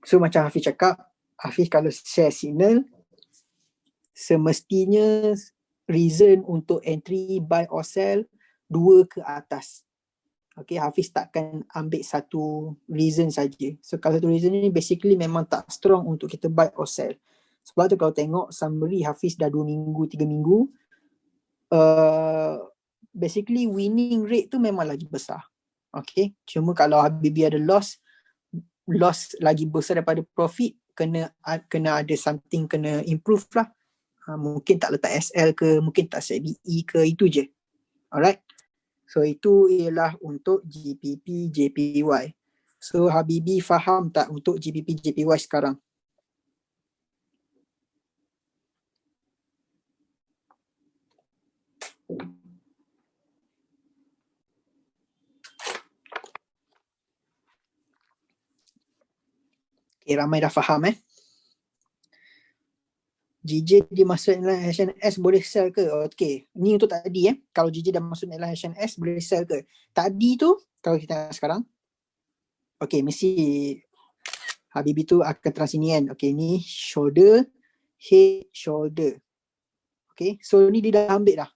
Speaker 1: So macam Hafiz cakap, Hafiz kalau share signal, semestinya reason untuk entry buy or sell 2 ke atas. Okay, Hafiz takkan ambil satu reason saja. So kalau satu reason ni basically memang tak strong untuk kita buy or sell. Sebab tu kalau tengok summary Hafiz dah 2 minggu, 3 minggu, basically winning rate tu memang lagi besar. Okay, cuma kalau Habibi ada loss lagi besar daripada profit, kena ada something kena improve lah. Mungkin tak letak SL ke, mungkin tak set DE ke, itu je. Alright. So itu ialah untuk GPP JPY. So Habibi faham tak untuk GPP JPY sekarang? Okay, ramai dah faham JJ dia masuk dalam HNS boleh sell ke? Okay, ni untuk tadi kalau JJ dah masuk dalam HNS boleh sell ke? Tadi tu kalau kita sekarang, okay, mesti Habibi tu akan trans ini kan. Okay, ni shoulder, head, shoulder. Okay, so ni dia dah ambil dah.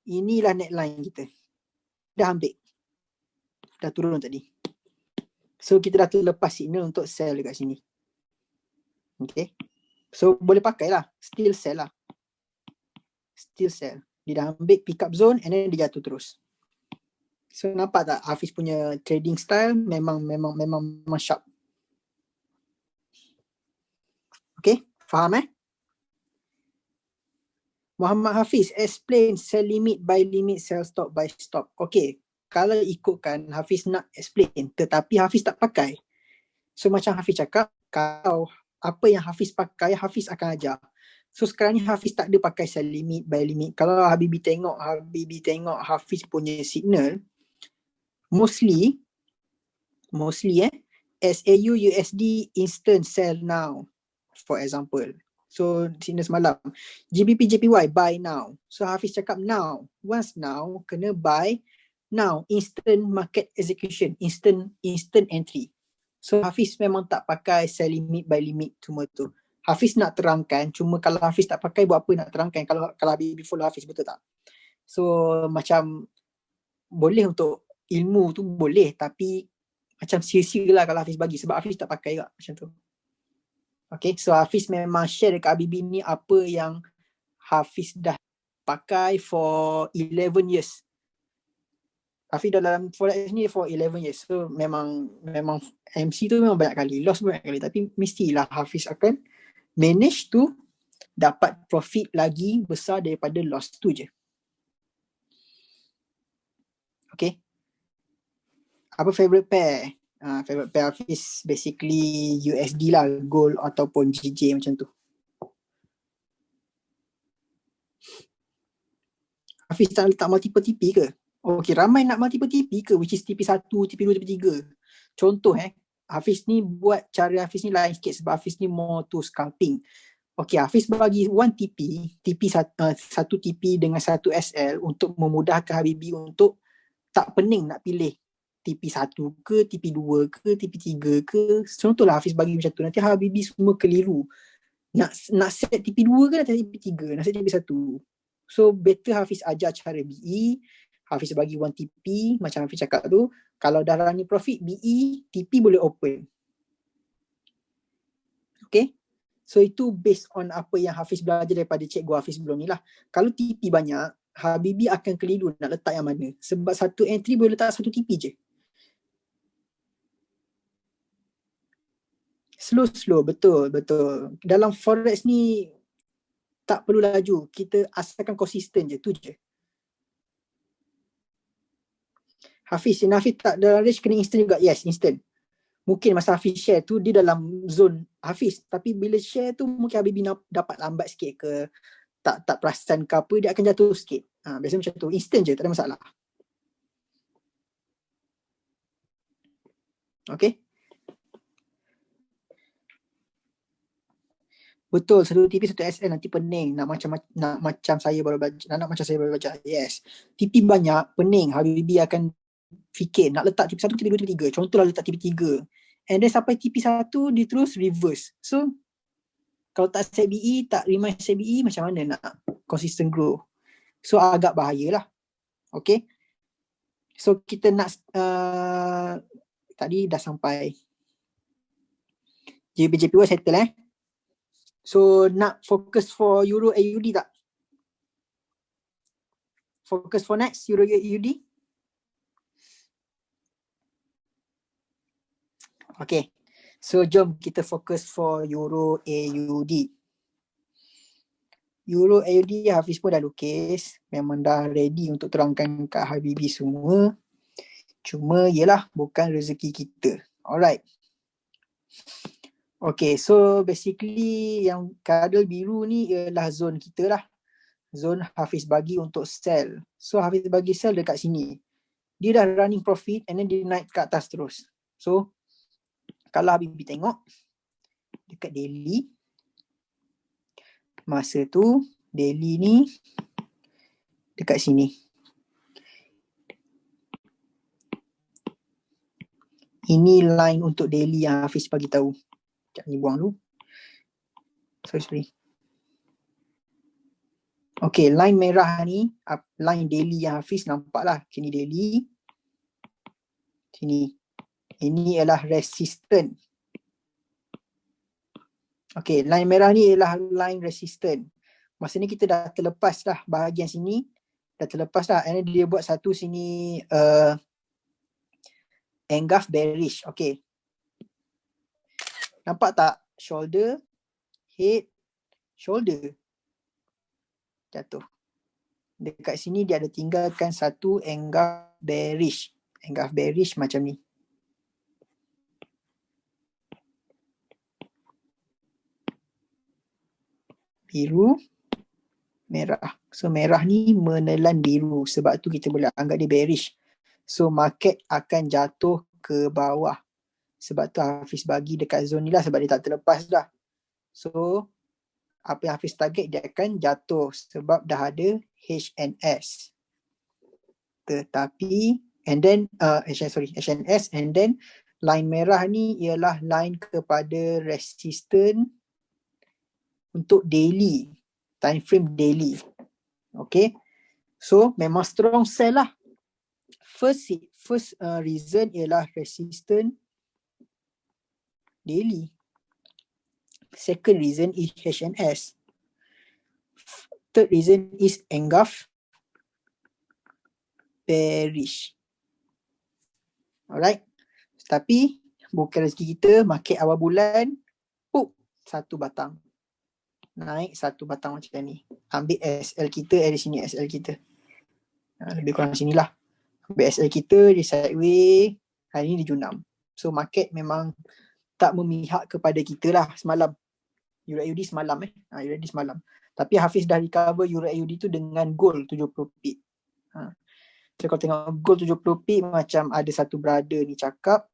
Speaker 1: Inilah neckline kita. Dah ambil. Dah turun tadi. So kita dah terlepas signal untuk sell dekat sini. Okay. So boleh pakai lah. Still sell lah. Still sell. Dia dah ambil pick up zone and then dia jatuh terus. So nampak tak Hafiz punya trading style memang sharp. Okay. Faham Muhammad Hafiz explain sell limit, buy limit, sell stop, buy stop. Okay. Kalau ikutkan Hafiz nak explain tetapi Hafiz tak pakai. So macam Hafiz cakap, kalau apa yang Hafiz pakai, Hafiz akan ajar. So sekarang ni Hafiz tak ada pakai sell limit, buy limit. Kalau Habibi tengok Hafiz punya signal, mostly SAU USD instant sell now, for example. So signal semalam, GBP JPY buy now. So Hafiz cakap now. Once now, kena buy now. Instant market execution, instant entry. So Hafiz memang tak pakai sell limit, buy limit cuma tu. Hafiz nak terangkan, cuma kalau Hafiz tak pakai buat apa nak terangkan kalau Habibi follow Hafiz, betul tak? So macam boleh untuk ilmu tu boleh, tapi macam sia-sia lah kalau Hafiz bagi sebab Hafiz tak pakai juga macam tu. Okay, so Hafiz memang share dekat Habibi ni apa yang Hafiz dah pakai for 11 years. Hafiz dalam Forex ni for 11 years. So memang MC tu memang banyak kali, loss banyak kali, tapi mestilah Hafiz akan manage tu dapat profit lagi besar daripada loss tu je. Okay. Apa favorite pair? Favorite pair Hafiz basically USD lah, gold ataupun GJ macam tu. Hafiz tak letak multiple TP ke? Okay, ramai nak multiple TP ke? Which is TP1, TP2, TP3. Contoh Hafiz ni buat cara Hafiz ni lain sikit sebab Hafiz ni more to scalping. Okay, Hafiz bagi 1 TP, satu TP dengan satu SL untuk memudahkan Habibi untuk tak pening nak pilih TP1 ke, TP2 ke, TP3 ke. Contohlah Hafiz bagi macam tu. Nanti Habibi semua keliru. Nak set TP2 ke, nak set TP3, nak set TP1. So better Hafiz ajar cara BE. Hafiz bagi 1 TP macam Hafiz cakap tu. Kalau dah running profit, BE, TP boleh open. Okay. So itu based on apa yang Hafiz belajar daripada cikgu Hafiz sebelum ni lah. Kalau TP banyak, Habibi akan keliru nak letak yang mana. Sebab satu entry boleh letak satu TP je. Slow, betul. Dalam Forex ni tak perlu laju. Kita asalkan konsisten je, tu je. Hafiz tak dalam range kena instant juga. Yes, instant. Mungkin masa Hafiz share tu dia dalam zone Hafiz, tapi bila share tu mungkin Habibi dapat lambat sikit ke, tak perasan ke apa, dia akan jatuh sikit. Biasanya macam tu, instant je, tak ada masalah. Okay. Betul, satu TP satu SL nanti pening. Nak macam saya baru belajar. Yes. TP banyak, pening. Habibi akan fikir nak letak TP1, TP2, TP3. Contohlah letak TP3. And then sampai TP1 dia terus reverse. So kalau tak set BE, tak remind set BE, macam mana nak consistent grow? So agak bahayalah. Okay. So kita nak tadi dah sampai JPY settle So nak fokus for Euro AUD tak? Fokus for next Euro AUD? Okay. So jom kita fokus for Euro AUD. Euro AUD Hafiz pun dah lukis. Memang dah ready untuk terangkan kat Habibi semua. Cuma yelah bukan rezeki kita. Alright. Okay, so basically yang kadal biru ni ialah zone kita lah. Zone Hafiz bagi untuk sell. So Hafiz bagi sell dekat sini. Dia dah running profit and then dia naik ke atas terus. So kalau Habibi tengok dekat daily, masa tu daily ni dekat sini. Ini line untuk daily yang Hafiz bagi tahu. Sekejap ni buang dulu. Sorry. Okay, line merah ni, line daily yang Hafiz nampak lah. Sini daily. Sini. Ini ialah resistant. Okay, line merah ni ialah line resistant. Masa ni kita dah terlepas dah bahagian sini. Dah terlepas dah. And dia buat satu sini engulf bearish. Okay. Nampak tak? Shoulder, head, shoulder. Jatuh. Dekat sini dia ada tinggalkan satu engulf bearish. Engulf bearish macam ni. Biru, merah. So merah ni menelan biru. Sebab tu kita boleh anggap dia bearish. So market akan jatuh ke bawah. Sebab tu Hafiz bagi dekat zone ni lah. Sebab dia tak terlepas dah. So apa yang Hafiz target dia akan jatuh. Sebab dah ada HNS. Tetapi HNS and then line merah ni ialah line kepada resistance untuk daily, time frame daily. Okay. So memang strong sell lah. First reason ialah resistance daily. Second reason is HNS. Third reason is engulf bearish. Alright. Tapi bukan rezeki kita, market awal bulan, satu batang. Naik satu batang macam ni. Ambil SL kita, dari sini SL kita. Lebih kurang sini lah. Ambil SL kita, di sideway, hari ni di Junam. So market memang tak memihak kepada kita lah semalam. Euro AUD semalam Euro AUD semalam. Tapi Hafiz dah recover Euro AUD tu dengan gold 70 pip. So kalau tengok gold 70 pip, macam ada satu brother ni cakap,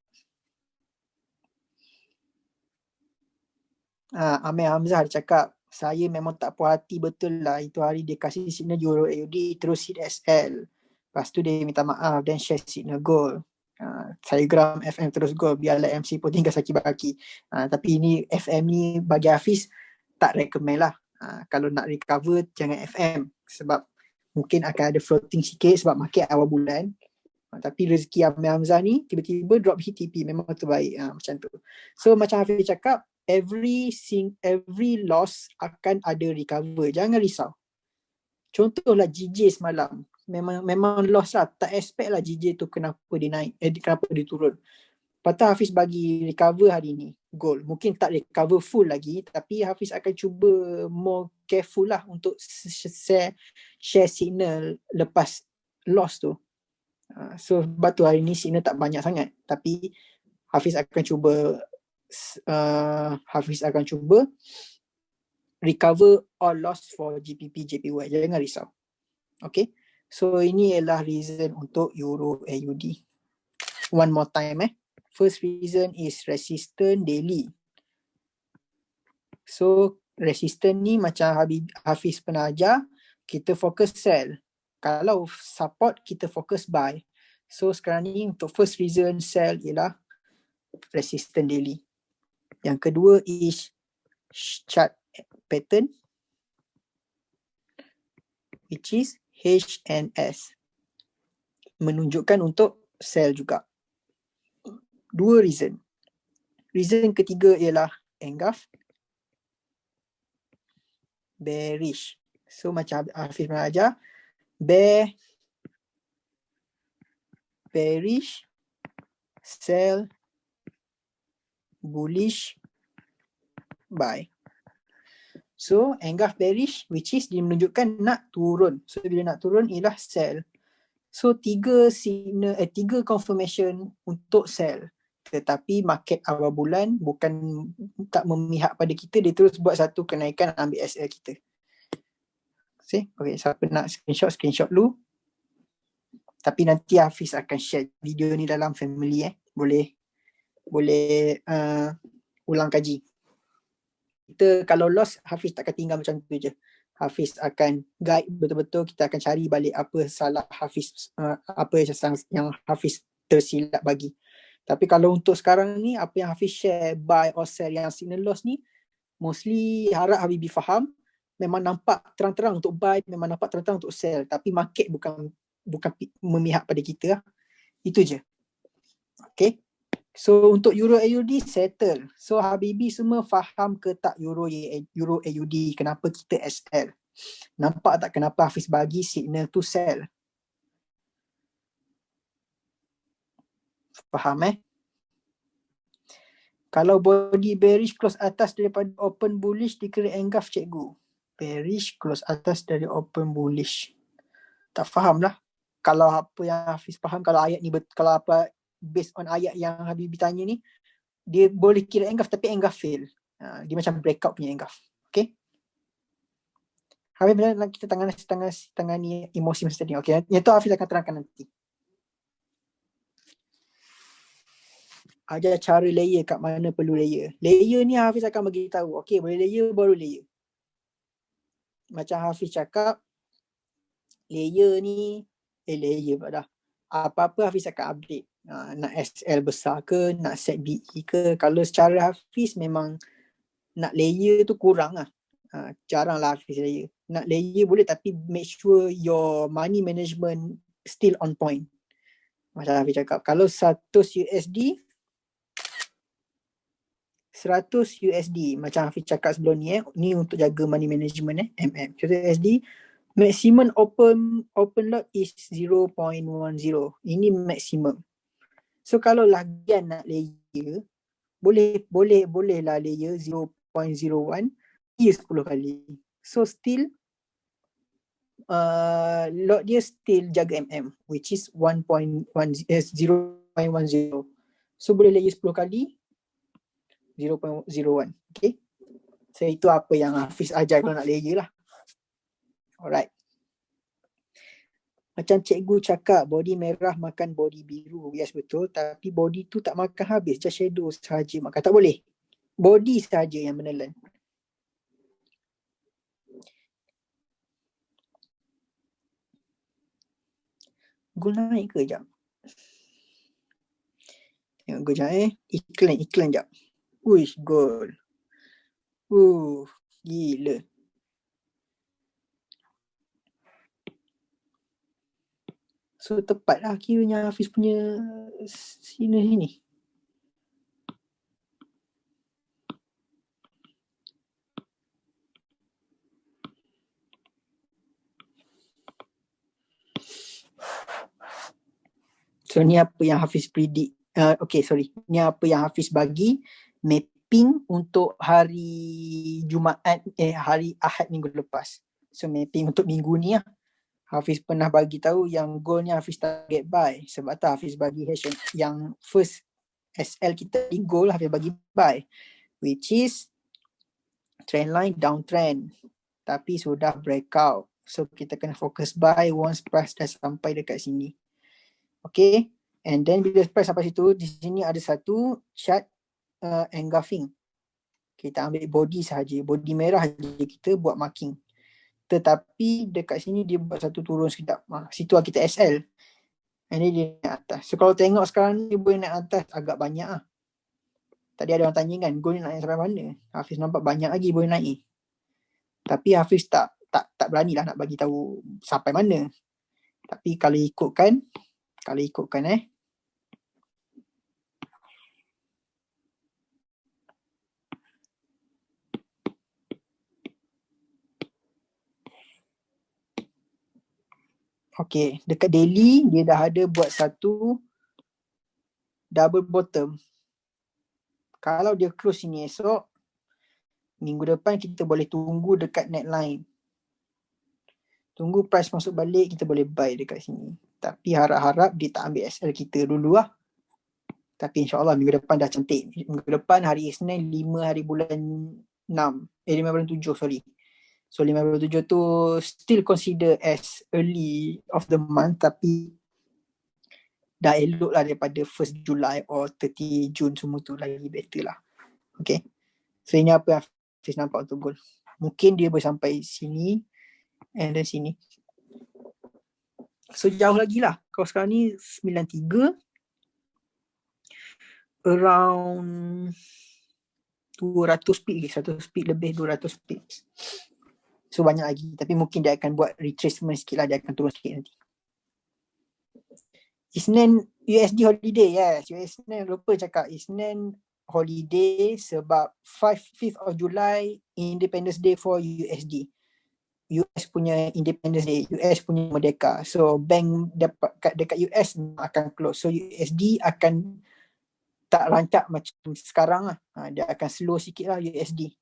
Speaker 1: Amir Hamzah dia cakap, saya memang tak puas hati betul lah. Itu hari dia kasih signal Euro AUD, terus hit SL. Lepas tu dia minta maaf dan share signal gold. Saya geram FM terus gold, biarlah MC pun tinggal saki baki. Tapi ini FM ni bagi Hafiz tak recommend lah. Kalau nak recover jangan FM, sebab mungkin akan ada floating sikit sebab market awal bulan. Tapi rezeki Amir Hamzah ni tiba-tiba drop HTP, memang terbaik macam tu. So macam Hafiz cakap, every loss akan ada recover. Jangan risau. Contohlah GJ semalam, memang loss lah. Tak expect lah GJ tu kenapa dia naik, kenapa dia turun. Patut Hafiz bagi recover hari ni gold. Mungkin tak recover full lagi, tapi Hafiz akan cuba more careful lah untuk share signal lepas loss tu. So sebab tu hari ni signal tak banyak sangat, tapi Hafiz akan cuba recover all loss for GPP JPY. Jangan risau. Okay. So ini adalah reason untuk Euro AUD. One more time First reason is resistance daily. So resistance ni macam Hafiz pernah ajar, kita fokus sell. Kalau support kita fokus buy. So sekarang ni untuk first reason sell ialah resistance daily. Yang kedua is chart pattern, which is HNS, menunjukkan untuk sell juga. Dua reason. Reason ketiga ialah engulf, bearish. So macam Hafiz pernah ajar, bearish, sell, bullish, buy. So engulf bearish, which is dia menunjukkan nak turun. So bila nak turun ialah sell. So tiga confirmation untuk sell. Tetapi market awal bulan bukan tak memihak pada kita, dia terus buat satu kenaikan, ambil SL kita. Okay, siapa nak screenshot dulu. Tapi nanti Hafiz akan share video ni dalam family boleh ulang kaji. Kita kalau loss, Hafiz takkan tinggal macam tu je. Hafiz akan guide betul-betul, kita akan cari balik apa salah Hafiz, apa yang Hafiz tersilap bagi. Tapi kalau untuk sekarang ni, apa yang Hafiz share buy or sell yang signal loss ni, mostly harap Habibi faham, memang nampak terang-terang untuk buy, memang nampak terang-terang untuk sell, tapi market bukan memihak pada kita. Itu je. Okay. So untuk Euro AUD settle. So Habibi semua faham ke tak Euro AUD, kenapa kita SL? Nampak tak kenapa Hafiz bagi signal to sell? Faham Kalau body bearish close atas daripada open bullish, dikira engulf cikgu. Bearish close atas dari open bullish. Tak faham lah. Kalau apa yang Hafiz faham, kalau ayat ni kalau apa based on ayat yang Habibi tanya ni, dia boleh kira engulf tapi engulf fail. Dia macam breakout punya engulf. Okay. Hafiz benar kita tangani emosi masa tadi. Okay. Yang tu Hafiz akan terangkan nanti. Ajar cara layer, kat mana perlu layer. Layer ni Hafiz akan bagi tahu. Okay, boleh layer, baru layer. Macam Hafiz cakap, layer ni, layer dah. Apa-apa Hafiz akan update. Nak SL besar ke, nak set BE ke. Kalau secara Hafiz memang nak layer tu kurang lah. Jarang lah Hafiz layer. Nak layer boleh, tapi make sure your money management still on point. Macam Hafiz cakap, kalau 100 USD macam Hafiz cakap sebelum ni ni untuk jaga money management MM. 100 USD maximum open lot is 0.10. Ini maximum. So kalau lagian nak layer, boleh lah layer 0.01 dia 10 kali. So still load dia still jaga which is 0.10. So boleh layer 10 kali 0.01. Okay. So itu apa yang Hafiz ajar kalau nak layer lah. Alright. Macam cikgu cakap body merah makan body biru. Yes, betul. Tapi body tu tak makan habis. Just shadow sahaja makan. Tak boleh. Body sahaja yang menelan. Goal naik ke jap? Tengok goal jap Iklan jap. Uish, goal. Gila. So tepat lah kiranya Hafiz punya sini. So ni apa yang Hafiz predict. Ni apa yang Hafiz bagi mapping untuk hari Jumaat, hari Ahad minggu lepas. So mapping untuk minggu ni lah. Hafiz pernah bagi tahu yang goalnya Hafiz target buy. Sebab tu Hafiz bagi hash yang first SL kita di goal Hafiz bagi buy. Which is trendline downtrend. Tapi sudah breakout. So kita kena fokus buy once price dah sampai dekat sini. Okay. And then bila price sampai situ, di sini ada satu chart engulfing. Kita ambil body sahaja. Body merah saja kita buat marking. Tetapi dekat sini dia buat satu turun sekejap. Situ kita SL. And then dia naik atas. So kalau tengok sekarang dia boleh naik atas agak banyak lah. Tadi ada orang tanya kan, goal ni nak naik sampai mana? Hafiz nampak banyak lagi boleh naik. Tapi Hafiz tak beranilah nak bagi tahu sampai mana. Tapi kalau ikutkan okay, dekat daily dia dah ada buat satu double bottom. Kalau dia close sini esok, minggu depan kita boleh tunggu dekat neckline. Tunggu price masuk balik, kita boleh buy dekat sini. Tapi harap-harap dia tak ambil SL kita dulu lah. Tapi insyaAllah minggu depan dah cantik. Minggu depan hari Isnin 5 hari bulan 5 bulan 7 sorry. So 5 bulan 7 tu still consider as early of the month, tapi dah elok lah daripada 1st July or 30 June semua tu, lagi better lah. Okay. So ini apa yang Hafiz nampak untuk goal. Mungkin dia boleh sampai sini and then sini. So jauh lagi lah. Kalau sekarang ni 93, around 200 pip, 100 pip lebih 200 pips. So banyak lagi. Tapi mungkin dia akan buat retracement sikit lah. Dia akan turun sikit nanti. Isnin USD holiday. Yes, Isnin lupa cakap. Isnin holiday sebab 5th of July Independence Day for USD. US punya Independence Day, US punya Merdeka. So bank dekat US akan close. So USD akan tak rancak macam sekarang lah. Dia akan slow sikit lah USD.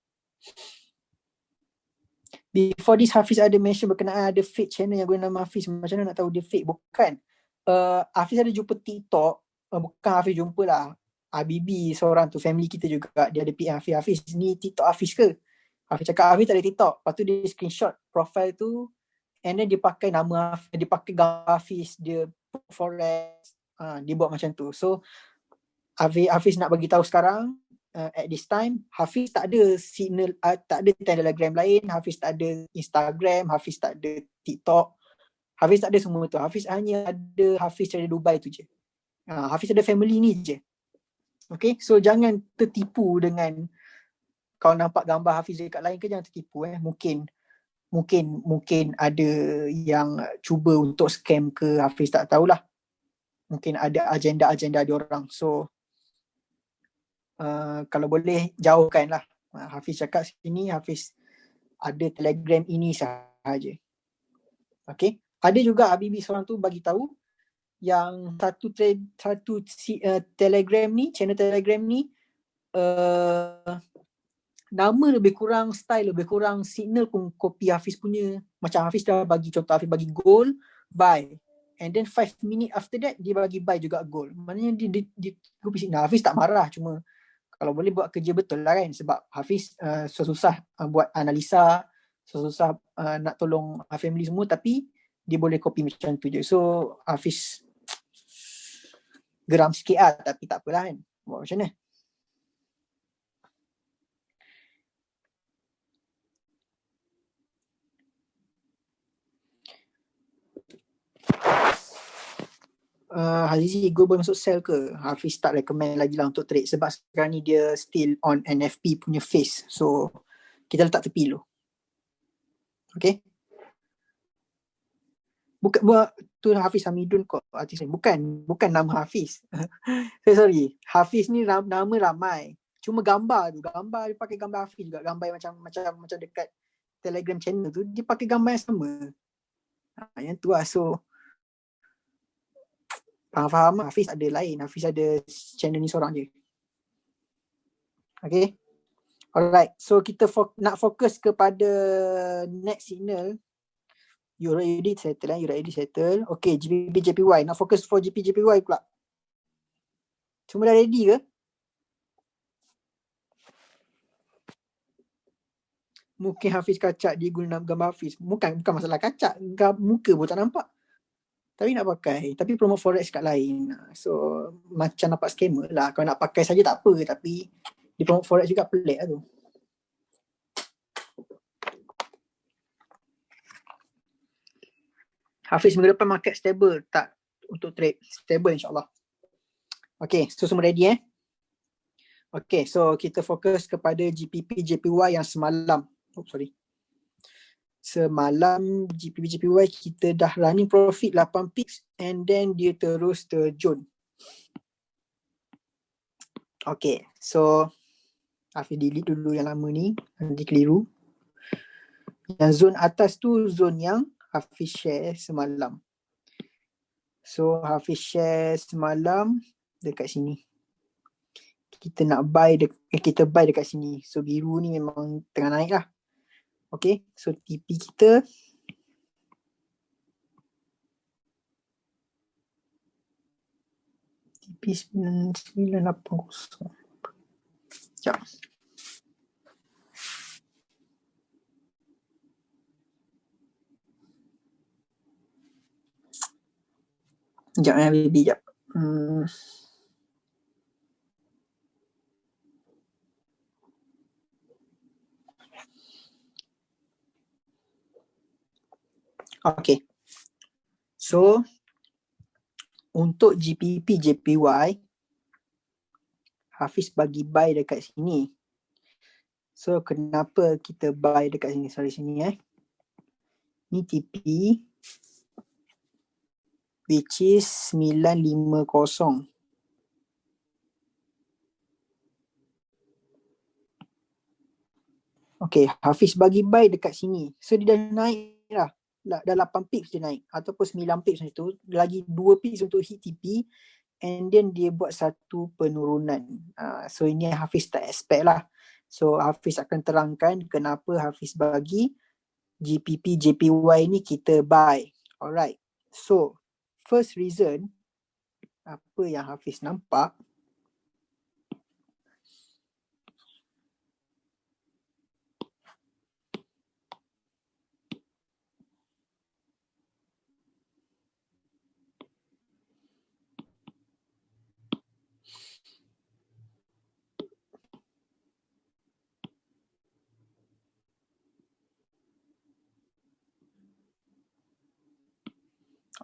Speaker 1: Before this Hafiz ada mention berkenaan ada fake channel yang guna nama Hafiz. Macam mana nak tahu dia fake? Bukan. Hafiz ada jumpa TikTok. Bukan Hafiz jumpa lah. Bibi seorang tu, family kita juga. Dia ada PM Hafiz. Hafiz ni TikTok Hafiz ke? Hafiz cakap Hafiz tak ada TikTok. Lepas tu dia screenshot profile tu. And then dia pakai nama Hafiz. Dia pakai gambar Hafiz. Dia forex. Dia buat macam tu. So Hafiz nak bagi tahu sekarang. At this time Hafiz tak ada signal, tak ada Telegram lain, Hafiz tak ada Instagram, Hafiz tak ada TikTok, Hafiz tak ada semua tu. Hafiz hanya ada Hafiz dari Dubai tu je. Hafiz ada family ni je. Okay, so jangan tertipu dengan kalau nampak gambar Hafiz dekat lain ke, jangan tertipu. Mungkin ada yang cuba untuk scam ke, Hafiz tak tahulah. Mungkin ada agenda diorang. So kalau boleh jauhkan lah. Hafiz cakap sini Hafiz ada Telegram ini sahaja. Okay. Ada juga Habibi seorang tu bagi tahu yang Telegram ni, channel Telegram ni nama lebih kurang, style lebih kurang, signal pun copy Hafiz punya. Macam Hafiz dah bagi contoh, Hafiz bagi gold, buy. And then 5 minute after that, dia bagi buy juga gold. Maknanya dia copy signal. Hafiz tak marah, cuma kalau boleh buat kerja betul lah kan. Sebab Hafiz susah buat analisa, susah nak tolong family semua, tapi dia boleh copy macam tu je. So Hafiz geram sikit lah, tapi tak apalah kan. Buat macam mana. Hazizi, gue boleh masuk sell ke? Hafiz tak recommend lagi lah untuk trade sebab sekarang ni dia still on NFP punya phase. So kita letak tepi dulu. Okay. Bukan buat tu Hafiz Hamidun kok artis ni. Bukan nama Hafiz. sorry. Hafiz ni nama ramai. Cuma gambar dia pakai gambar Hafiz juga. Gambar macam dekat Telegram channel tu dia pakai gambar yang sama. Yang tu lah. So faham Hafiz ada lain. Hafiz ada channel ni seorang je. Okay. Alright. So kita nak fokus kepada next signal. You already settle. Okay, GBP JPY. Nak fokus for GBP JPY pula. Semua dah ready ke? Mungkin Hafiz kacak dia guna gambar Hafiz. Bukan masalah kacak. Muka pun tak nampak. Tapi nak pakai. Tapi promote forex kat lain. So macam nampak scammer lah. Kalau nak pakai saja tak apa. Tapi di promote forex juga pelik lah tu. Hafiz minggu depan market stable tak untuk trade? Stable insyaAllah. Okay, so semua ready Okay, so kita fokus kepada GBP JPY yang semalam. Semalam GBP JPY kita dah running profit 8 pips and then dia terus terjun. Okay, so Hafiz delete dulu yang lama ni, nanti keliru. Yang zone atas tu zone yang Hafiz share semalam. So Hafiz share semalam dekat sini. Kita nak buy kita buy dekat sini. So biru ni memang tengah naik lah. Okay, so TP kita TP 9980. Sekejap. Sekejap baby, sekejap. Okay. So untuk GBP JPY Hafiz bagi buy dekat sini. So kenapa kita buy dekat sini? Sorry sini Ni TP which is 950. Okay, Hafiz bagi buy dekat sini. So dia dah naik lah. Dah 8 pips dia naik. Ataupun 9 pips macam tu. Lagi 2 pips untuk hit TP. And then dia buat satu penurunan. So ini Hafiz tak expect lah. So Hafiz akan terangkan kenapa Hafiz bagi GBP JPY ni kita buy. Alright. So first reason apa yang Hafiz nampak,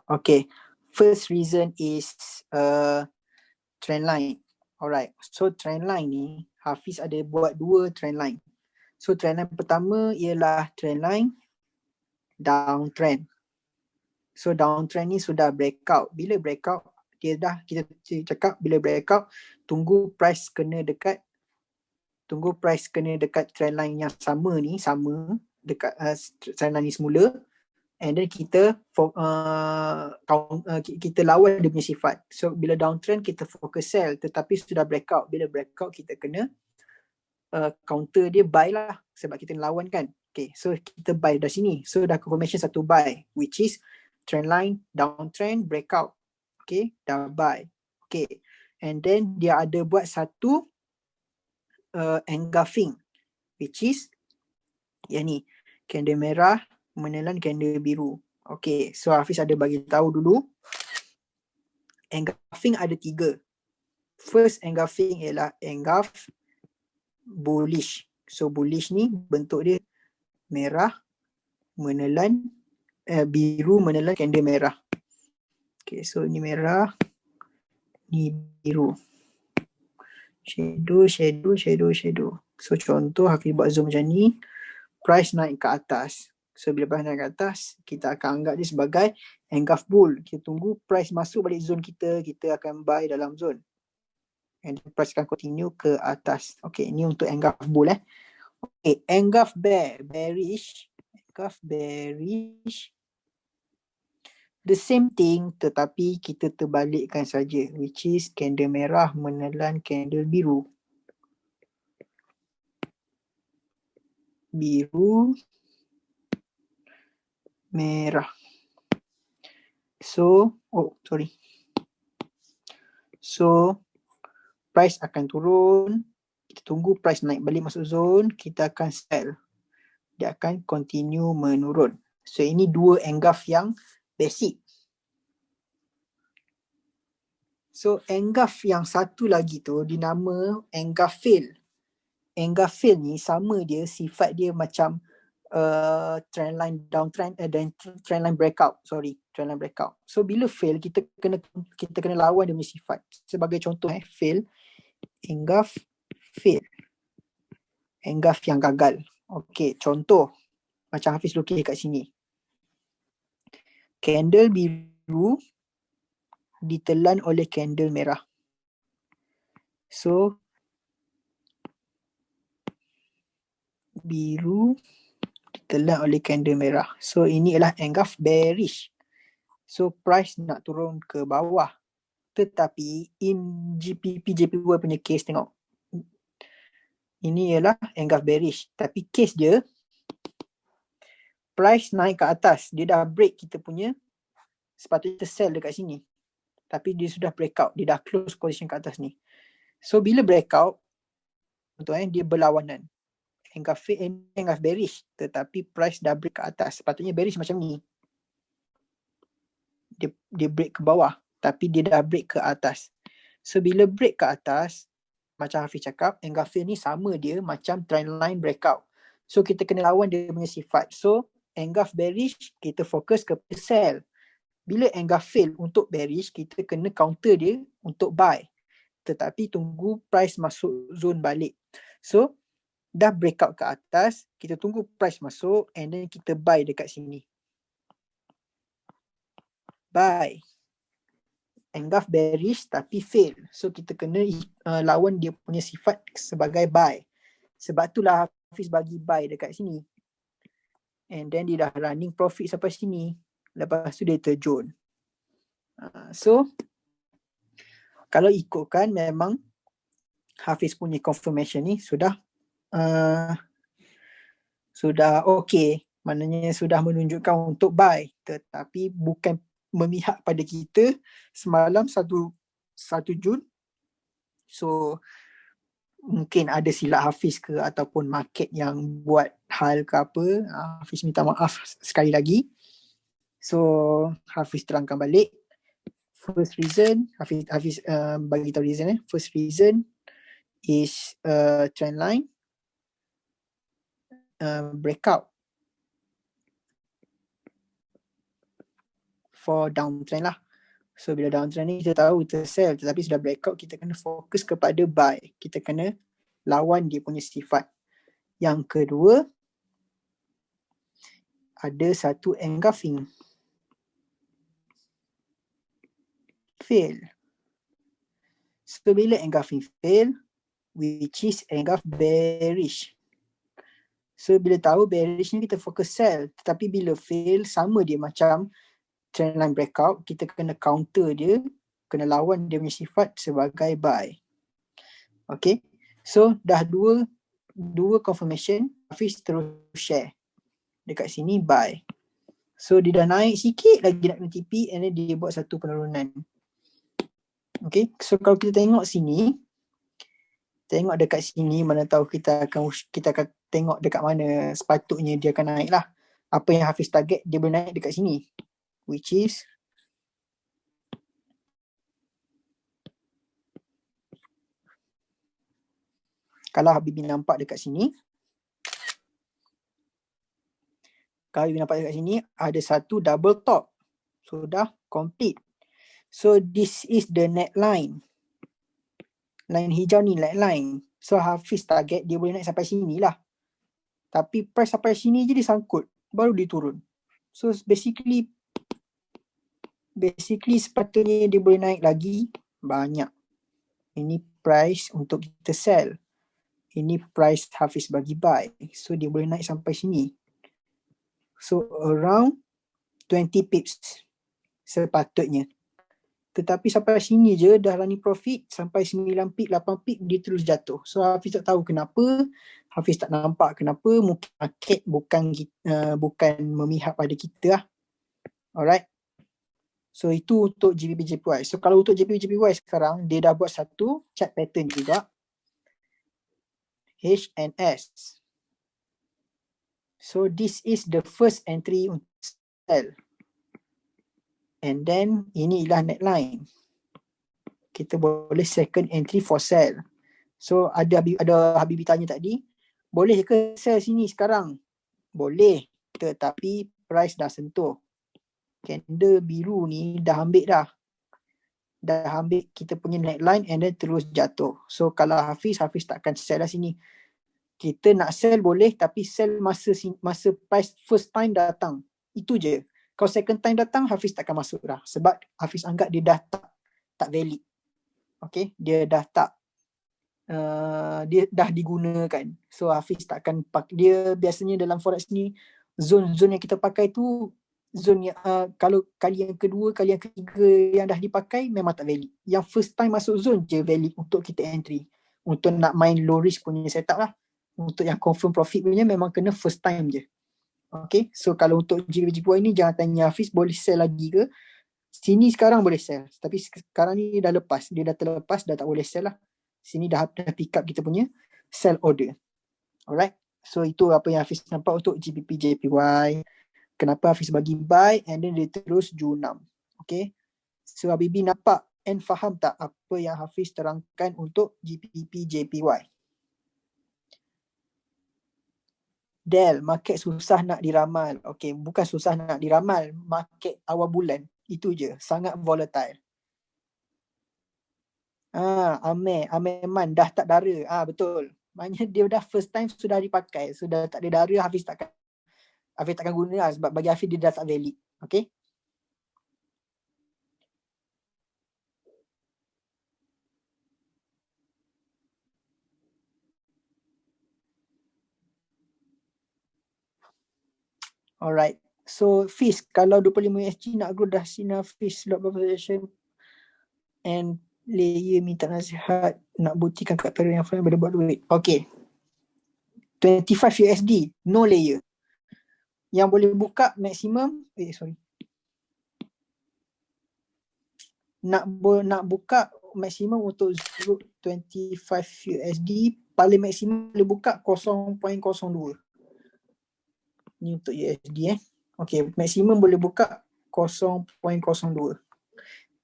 Speaker 1: okay, first reason is trend line. Alright, so trend line ni Hafiz ada buat 2 trend line. So trend line pertama ialah trend line downtrend. So downtrend ni sudah breakout. Bila breakout, kita cakap bila breakout tunggu price kena dekat trend line yang sama ni, sama dekat trend line ni semula. and then kita kita lawan dia punya sifat. So bila downtrend kita fokus sell, tetapi sudah breakout, bila breakout kita kena counter dia buy lah, sebab kita lawan kan. Okay, so kita buy dari sini. So dah confirmation satu buy, which is trend line, downtrend, breakout. Okay, dah buy. Okay, and then dia ada buat satu engulfing, which is yang ni, candle merah menelan candle biru. Okay, so Hafiz ada bagi tahu dulu. Engulfing ada 3. First engulfing ialah engulf bullish. So bullish ni bentuk dia merah menelan biru menelan candle merah. Okay, so ni merah, ni biru. Shadow, shadow, shadow, shadow. So contoh Hafiz buat zoom macam ni, price naik ke atas. So bila price naik ke atas, kita akan anggap dia sebagai engulf bull. Kita tunggu price masuk balik zone kita, kita akan buy dalam zone. And price akan continue ke atas. Okay, ni untuk engulf bull Okay, engulf bearish. Engulf bearish. The same thing, tetapi kita terbalikkan saja, which is candle merah menelan candle biru. Biru, merah. So, So, price akan turun. Kita tunggu price naik balik masuk zone, kita akan sell. Dia akan continue menurun. So, ini 2 engulf yang basic. So, engulf yang satu lagi tu dinama engulf fail. Engulf fail ni sama dia, sifat dia macam trend line downtrend dan trend line breakout. Trend line breakout. So, bila fail, kita kena lawan dia punya sifat. Sebagai contoh fail, engulf fail. Engulf yang gagal. Okay, contoh macam Hafiz lukis kat sini. Candle biru ditelan oleh candle merah. So, biru ditelan oleh candle merah. So, ini adalah engulf bearish. So, price nak turun ke bawah. Tetapi, in JPY punya case, tengok. Ini ialah engulf bearish. Tapi case dia, price naik ke atas. Dia dah break kita punya, sepatutnya kita sell dekat sini. Tapi dia sudah breakout. Dia dah close position kat atas ni. So, bila breakout, dia berlawanan. Engulf bearish. Tetapi price dah break ke atas. Sepatutnya bearish macam ni. Dia break ke bawah. Tapi dia dah break ke atas. So, bila break ke atas, macam Hafiz cakap, engulf ni sama dia macam trend line breakout. So, kita kena lawan dia punya sifat. So, engulf bearish, kita fokus ke sell. Bila engulf fail untuk bearish, kita kena counter dia untuk buy. Tetapi tunggu price masuk zone balik. So, dah breakout ke atas, kita tunggu price masuk and then kita buy dekat sini. Buy. Engulf bearish tapi fail. So, kita kena lawan dia punya sifat sebagai buy. Sebab itulah Hafiz bagi buy dekat sini. And then dia dah running profit sampai sini. Lepas tu dia terjun. So, kalau ikutkan memang Hafiz punya confirmation ni sudah okay. Maknanya sudah menunjukkan untuk buy. Tetapi bukan memihak pada kita semalam 1 Jun. So, mungkin ada silap Hafiz ke ataupun market yang buat hal ke apa. Hafiz minta maaf sekali lagi. So, Hafiz terangkan balik. First reason, Hafiz bagi tahu reason. First reason is trend line breakout for downtrend lah. So, bila downtrend ni kita tahu kita sell, tetapi sudah breakout, kita kena fokus kepada buy. Kita kena lawan dia punya sifat. Yang kedua, ada satu engulfing. Fail. So, bila engulfing fail, which is engulf bearish. So bila tahu bearish ni kita fokus sell. Tetapi bila fail, sama dia macam trendline breakout, kita kena counter dia, kena lawan dia punya sifat sebagai buy. Okay, so dah dua confirmation. Hafiz terus share dekat sini buy. So dia dah naik sikit lagi nak kena TP, and then dia buat satu penurunan. Okay, so kalau kita tengok sini, tengok dekat sini, mana tahu kita akan tengok dekat mana sepatutnya dia akan naik lah. Apa yang Hafiz target, dia boleh naik dekat sini, which is kalau Habibi nampak dekat sini, kalau Habibi nampak dekat sini ada satu double top, sudah complete. So this is the net line. Line hijau ni net line. So Hafiz target dia boleh naik sampai sini lah. Tapi price sampai sini je dia sangkut, baru dia turun. So basically sepatutnya dia boleh naik lagi banyak. Ini price untuk kita sell. Ini price Hafiz bagi buy. So dia boleh naik sampai sini. So around 20 pips sepatutnya. Tetapi sampai sini je dah running profit, sampai 9 pip, 8 pip dia terus jatuh. So Hafiz tak tahu kenapa, Hafiz tak nampak kenapa, mungkin market bukan memihak pada kita lah. Alright. So itu untuk GBP JPY. So kalau untuk GBP JPY sekarang, dia dah buat satu chart pattern juga. HNS. So this is the first entry untuk sell. And then inilah net line. Kita boleh second entry for sell. So ada Habibi tanya tadi, boleh ke sell sini sekarang? Boleh, tetapi price dah sentuh. Candle biru ni dah ambil dah. Dah ambil kita punya net line and then terus jatuh. So kalau Hafiz takkan sell lah sini. Kita nak sell boleh, tapi sell masa price first time datang. Itu je. Kalau second time datang, Hafiz takkan masuk dah. Sebab Hafiz anggap dia dah tak valid. Okay, dia dah tak dia dah digunakan. So Hafiz takkan pakai. Dia biasanya dalam forex ni, zone-zone yang kita pakai tu zone yang kalau kali yang kedua, kali yang ketiga yang dah dipakai memang tak valid. Yang first time masuk zone je valid untuk kita entry. Untuk nak main low risk punya setup lah. Untuk yang confirm profit punya memang kena first time je. Okay, so kalau untuk GBP ni jangan tanya Hafiz boleh sell lagi ke. Sini sekarang boleh sell, tapi sekarang ni dah lepas, dia dah terlepas, dah tak boleh sell lah. Sini dah pick up kita punya sell order. Alright, so itu apa yang Hafiz nampak untuk GBP JPY. Kenapa Hafiz bagi buy and then dia terus Ju6. Okay, so Habibi nampak and faham tak apa yang Hafiz terangkan untuk GBP JPY? Del, market susah nak diramal. Okay, bukan susah nak diramal, market awal bulan itu je, sangat volatile. Ameman dah tak dara. Betul. Maknanya dia dah first time sudah dipakai, sudah tak ada dara, Hafiz takkan guna lah, sebab bagi Hafiz dia dah tak valid. Okay. Alright. So Fiz, kalau 25 USG nak grow dah sini Fiz lot position and layer minta nasihat nak buktikan kat period yang fine boleh buat duit. Okay. 25 USD, no layer. Yang boleh buka maksimum, nak buka maksimum untuk 25 USD, paling maksimum boleh buka 0.02. Ni untuk USD Okay, maksimum boleh buka 0.02.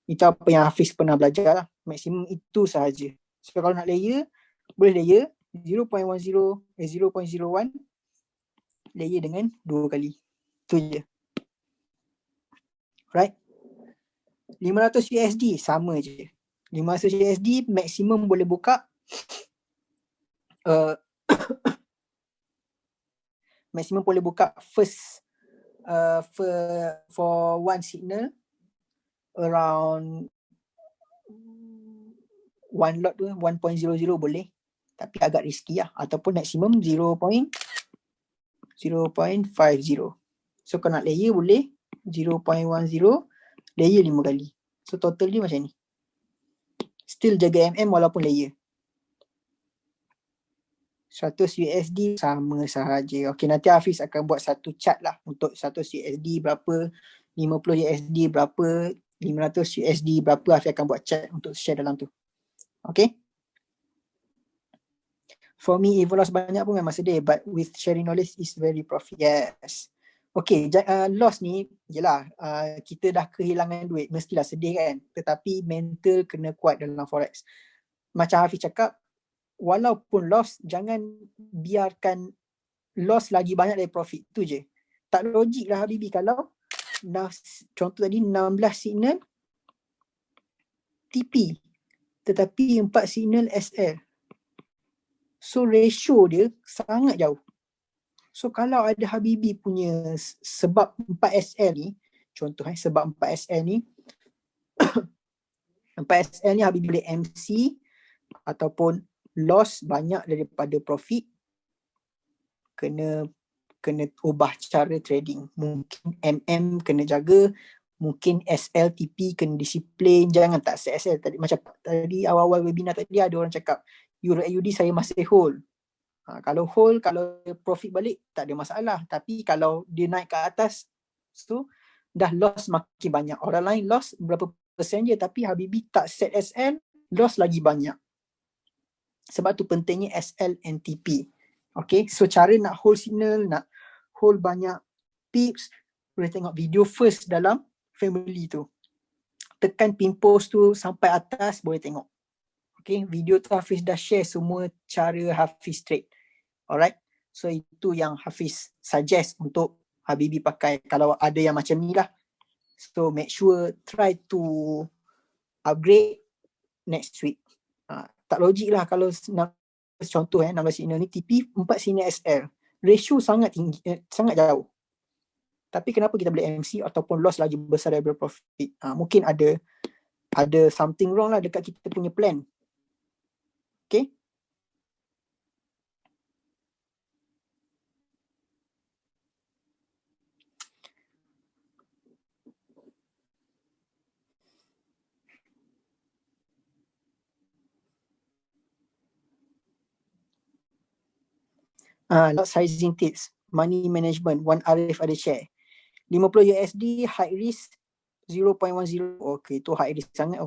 Speaker 1: Itu apa yang Hafiz pernah belajar lah. Maksimum itu sahaja. So kalau nak layer, boleh layer 0.01 layer dengan 2 kali. Itu je. Right? 500 USD sama je. 500 USD maksimum boleh buka maksimum boleh buka first for one signal around one lot tu 1.00 boleh, tapi agak risky lah. Ataupun maksimum 0.01 0.50. So kau nak layer boleh 0.10 layer 5 kali. So total dia macam ni. Still jaga walaupun layer. 100 USD sama sahaja. Okay, nanti Hafiz akan buat satu chart lah untuk 100 USD berapa, 50 USD berapa, 500 USD berapa. Hafiz akan buat chart untuk share dalam tu. Okay. For me, even loss banyak pun memang sedih, but with sharing knowledge is very profit. Yes. Okay, loss ni, yelah, kita dah kehilangan duit, mestilah sedih kan. Tetapi mental kena kuat dalam forex. Macam Hafiz cakap, walaupun loss, jangan biarkan loss lagi banyak dari profit. Tu je. Tak logik lah Habibi kalau contoh tadi 16 signal TP tetapi 4 signal SL. So ratio dia sangat jauh. So kalau ada Habibi punya sebab 4SL ni, contoh sebab 4SL ni 4SL ni Habibi boleh MC ataupun loss banyak daripada profit, kena ubah cara trading. Mungkin kena jaga, mungkin SLTP kena disiplin, jangan tak set SL. Tadi macam tadi awal-awal webinar tadi ada orang cakap Euro AUD saya masih hold. Kalau hold, kalau profit balik tak ada masalah, tapi kalau dia naik ke atas, so dah loss makin banyak. Orang lain loss berapa persen je, tapi Habibi tak set SL, loss lagi banyak. Sebab tu pentingnya SL and TP. Okay, so cara nak hold signal, nak hold banyak pips, boleh tengok video first dalam family tu. Tekan pin post tu sampai atas, boleh tengok. Okay, video tu Hafiz dah share semua cara Hafiz trade. Alright, so itu yang Hafiz suggest untuk Habibi pakai kalau ada yang macam ni lah. So make sure try to upgrade next week. Tak logik lah kalau contoh 16 signal ni TP 4 signal SL. Ratio sangat tinggi, sangat jauh. Tapi kenapa kita boleh MC ataupun loss lagi besar daripada profit? Mungkin ada something wrong lah dekat kita punya plan. Okay. Lot sizing tips, money management, Wan Arif ada share. 50 USD high risk 0.10. Okay, tu high risk sangat.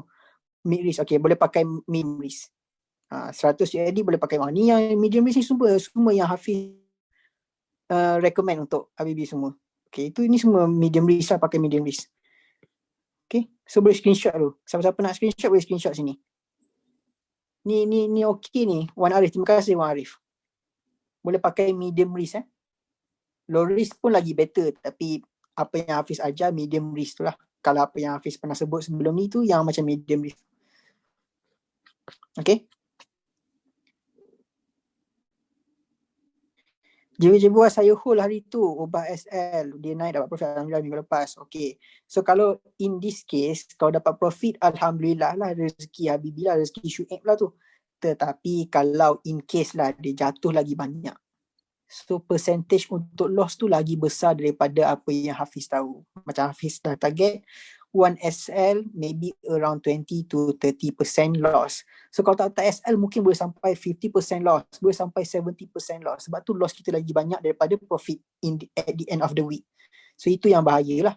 Speaker 1: Mid risk, okay, boleh pakai medium risk. 100 USD boleh pakai. Ni yang medium risk ni semua yang Hafiz recommend untuk Habibi semua. Okay, ini semua medium risk lah, pakai medium risk. Okay, so boleh screenshot dulu. Siapa-siapa nak screenshot boleh screenshot sini. Ni okay ni. Wan Arif, terima kasih Wan Arif. Boleh pakai medium risk. Low risk pun lagi better, tapi apa yang Hafiz ajar medium risk tu lah. Kalau apa yang Hafiz pernah sebut sebelum ni tu yang macam medium risk. Okay. Jiwa-jiwa saya hold hari tu, ubah SL, dia naik dapat profit Alhamdulillah minggu lepas. Okay, so kalau in this case, kalau dapat profit Alhamdulillah lah, rezeki Habibi lah, rezeki Syuib lah tu. Tetapi kalau in case lah dia jatuh lagi banyak, so percentage untuk loss tu lagi besar daripada apa yang Hafiz tahu. Macam Hafiz dah target 1 SL maybe around 20 to 30% loss. So kalau tak SL mungkin boleh sampai 50% loss, boleh sampai 70% loss. Sebab tu loss kita lagi banyak daripada profit at the end of the week. So itu yang bahaya lah.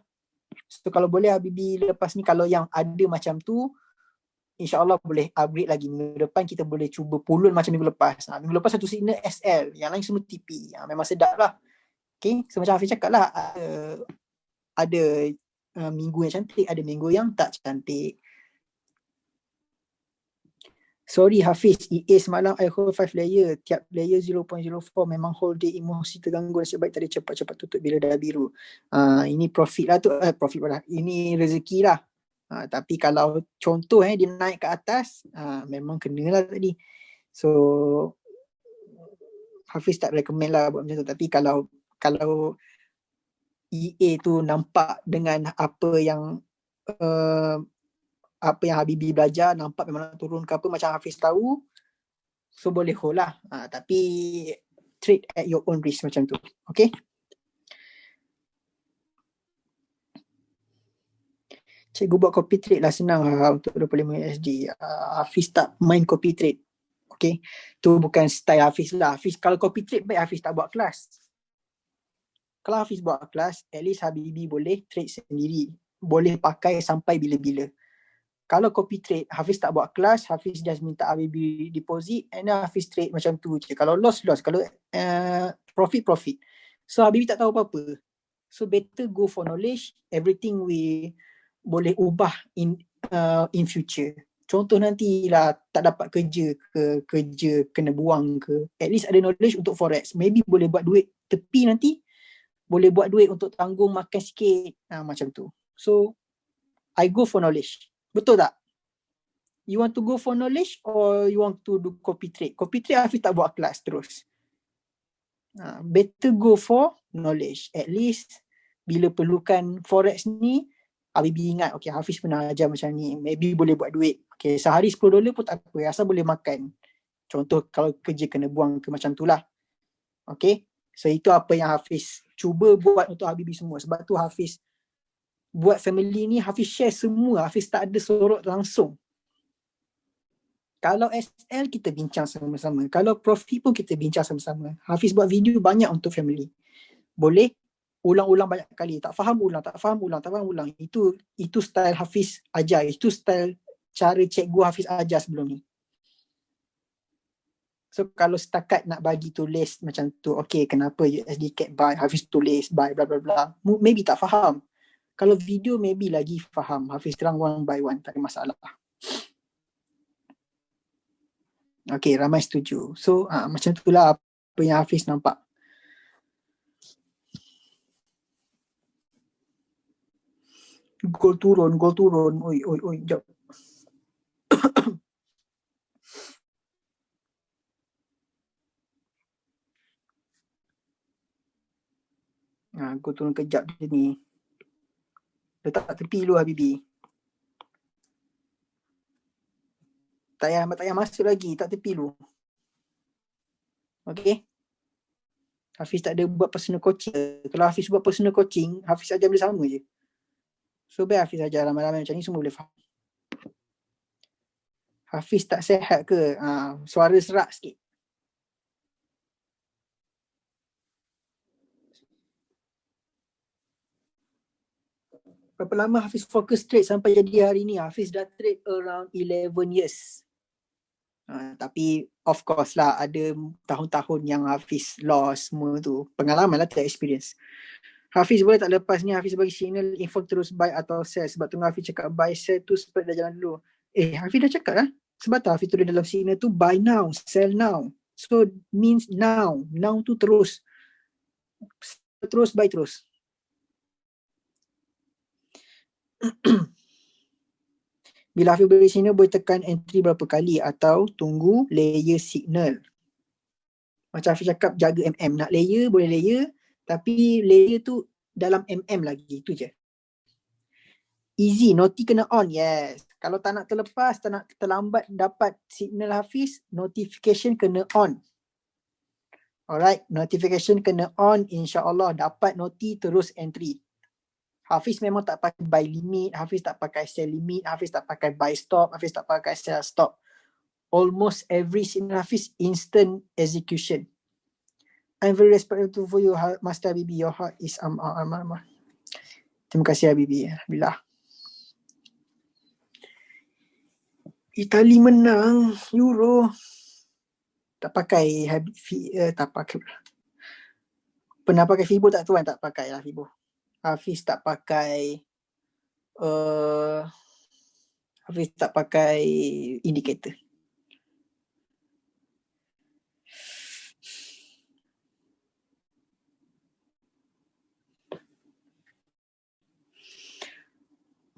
Speaker 1: So kalau boleh Habibi lepas ni, kalau yang ada macam tu, InsyaAllah boleh upgrade lagi. Minggu depan kita boleh cuba pulun macam minggu lepas. Minggu lepas satu signal SL, yang lain semua TP. Memang sedap lah. Okay, so macam Hafiz cakap lah, ada minggu yang cantik, ada minggu yang tak cantik. Sorry Hafiz, EA semalam I hold 5 layer, tiap layer 0.04, memang hold dia emosi terganggu, nasib baik tadi cepat-cepat tutup bila dah biru. Ini profit lah tu, profit lah. Ini rezeki lah. Tapi kalau contoh dia naik ke atas, memang kenalah tadi. So Hafiz tak recommend lah buat macam tu. Tapi kalau EA tu nampak dengan apa yang Habibi belajar, nampak memang nak turun ke apa macam Hafiz tahu, so boleh hold lah. Tapi trade at your own risk macam tu. Okay. Cikgu buat copy trade lah, senang untuk 25 USD. Hafiz tak main copy trade. Okay. Tu bukan style Hafiz lah. Hafiz kalau copy trade baik Hafiz tak buat kelas. Kalau Hafiz buat kelas, at least Habibie boleh trade sendiri. Boleh pakai sampai bila-bila. Kalau copy trade, Hafiz tak buat kelas, Hafiz just minta Habibie deposit and then Hafiz trade macam tu je. Kalau loss. Kalau profit. So Habibie tak tahu apa-apa. So better go for knowledge. Everything we boleh ubah in future. Contoh nantilah tak dapat kerja kena buang ke. At least ada knowledge untuk forex. Maybe boleh buat duit tepi nanti. Boleh buat duit untuk tanggung makan sikit. Macam tu. So I go for knowledge. Betul tak? You want to go for knowledge or you want to do copy trade? Copy trade Hafiz tak buat kelas terus. Better go for knowledge. At least bila perlukan forex ni, Habibie ingat, okay, Hafiz pernah ajar macam ni. Maybe boleh buat duit. Okay, sehari $10 pun tak apa. Asal boleh makan. Contoh kalau kerja kena buang ke macam tu lah. Okay. So itu apa yang Hafiz cuba buat untuk Habibie semua. Sebab tu Hafiz buat family ni, Hafiz share semua. Hafiz tak ada sorot langsung. Kalau SL kita bincang sama-sama. Kalau profit pun kita bincang sama-sama. Hafiz buat video banyak untuk family. Boleh ulang-ulang banyak kali. Tak faham ulang. Itu style Hafiz ajar. Itu style cara cikgu Hafiz ajar sebelum ni. So kalau setakat nak bagi tulis macam tu, okay, kenapa USD CAD buy, Hafiz tulis buy bla bla bla, maybe tak faham. Kalau video maybe lagi faham. Hafiz terang one by one, tak ada masalah. Okay, ramai setuju. So macam itulah apa yang Hafiz nampak. Gol turun. Oi, jap. Gol turun kejap je ni. Letak tepi dulu Habibie. Tak payah masuk lagi, tak tepi dulu. Okay. Hafiz tak ada buat personal coaching. Kalau Hafiz buat personal coaching, Hafiz ajar boleh sama je. So baik Hafiz ajar ramai-ramai macam ni, semua boleh faham. Hafiz tak sihat ke? Suara serak sikit. Berapa lama Hafiz fokus trade sampai jadi hari ni? Hafiz dah trade around 11 years. Tapi of course lah ada tahun-tahun yang Hafiz lost semua tu. Pengalaman lah, tak experience. Hafiz boleh tak lepas ni Hafiz bagi signal info terus buy atau sell? Sebab tengah Hafiz cakap buy sell tu spread dah jalan dulu. Hafiz dah cakap lah. Sebab tu Hafiz tulis dalam signal tu buy now, sell now. So means now. Now tu terus buy terus. Bila Hafiz beri signal, boleh tekan entry berapa kali atau tunggu layer signal. Macam Hafiz cakap, jaga MM. Nak layer, boleh layer. Tapi layer tu dalam MM lagi. Itu je. Easy, noti kena on, yes. Kalau tak nak terlepas, tak nak terlambat dapat signal Hafiz, notification kena on. Alright, notification kena on, insyaAllah dapat noti terus entry. Hafiz memang tak pakai buy limit, Hafiz tak pakai sell limit, Hafiz tak pakai buy stop, Hafiz tak pakai sell stop. Almost every signal Hafiz instant execution. I'm very respectful for you, Master Habibie. Your heart is Terima kasih Habibie. Alhamdulillah. Itali menang Euro. Tak pakai tak pakai. Pernah pakai Fibo tak tuan? Tak pakai lah Fibo. Hafiz tak pakai Hafiz tak pakai indikator.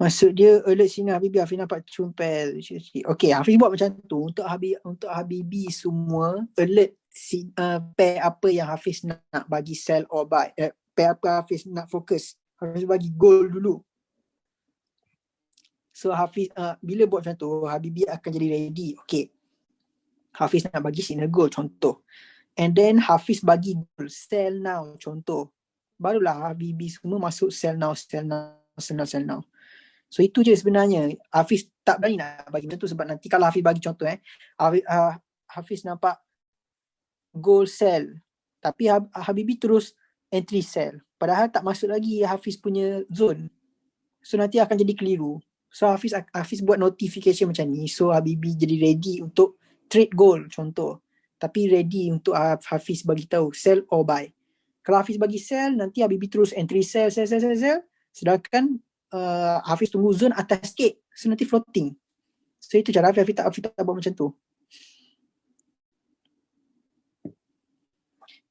Speaker 1: Maksud dia alert sini Habibie, Hafiz nampak cumpel. Okay, Hafiz buat macam tu untuk Habibie semua alert pair apa yang Hafiz nak bagi sell or buy. Pair apa Hafiz nak fokus. Hafiz bagi goal dulu. So Hafiz bila buat macam tu, Habibie akan jadi ready. Okay, Hafiz nak bagi signal goal contoh. And then Hafiz bagi goal sell now contoh. Barulah Habibie semua masuk sell now. So itu je sebenarnya. Hafiz tak berani nak bagi macam tu sebab nanti kalau Hafiz bagi contoh Hafiz nampak gold sell tapi Habibie terus entry sell. Padahal tak masuk lagi Hafiz punya zone. So nanti akan jadi keliru. So Hafiz buat notification macam ni. So Habibie jadi ready untuk trade gold contoh. Tapi ready untuk Hafiz bagi tahu sell or buy. Kalau Hafiz bagi sell, nanti Habibie terus entry sell. Sedangkan Hafiz tunggu zone atas sikit. So nanti floating. So itu cara Hafiz tak buat macam tu.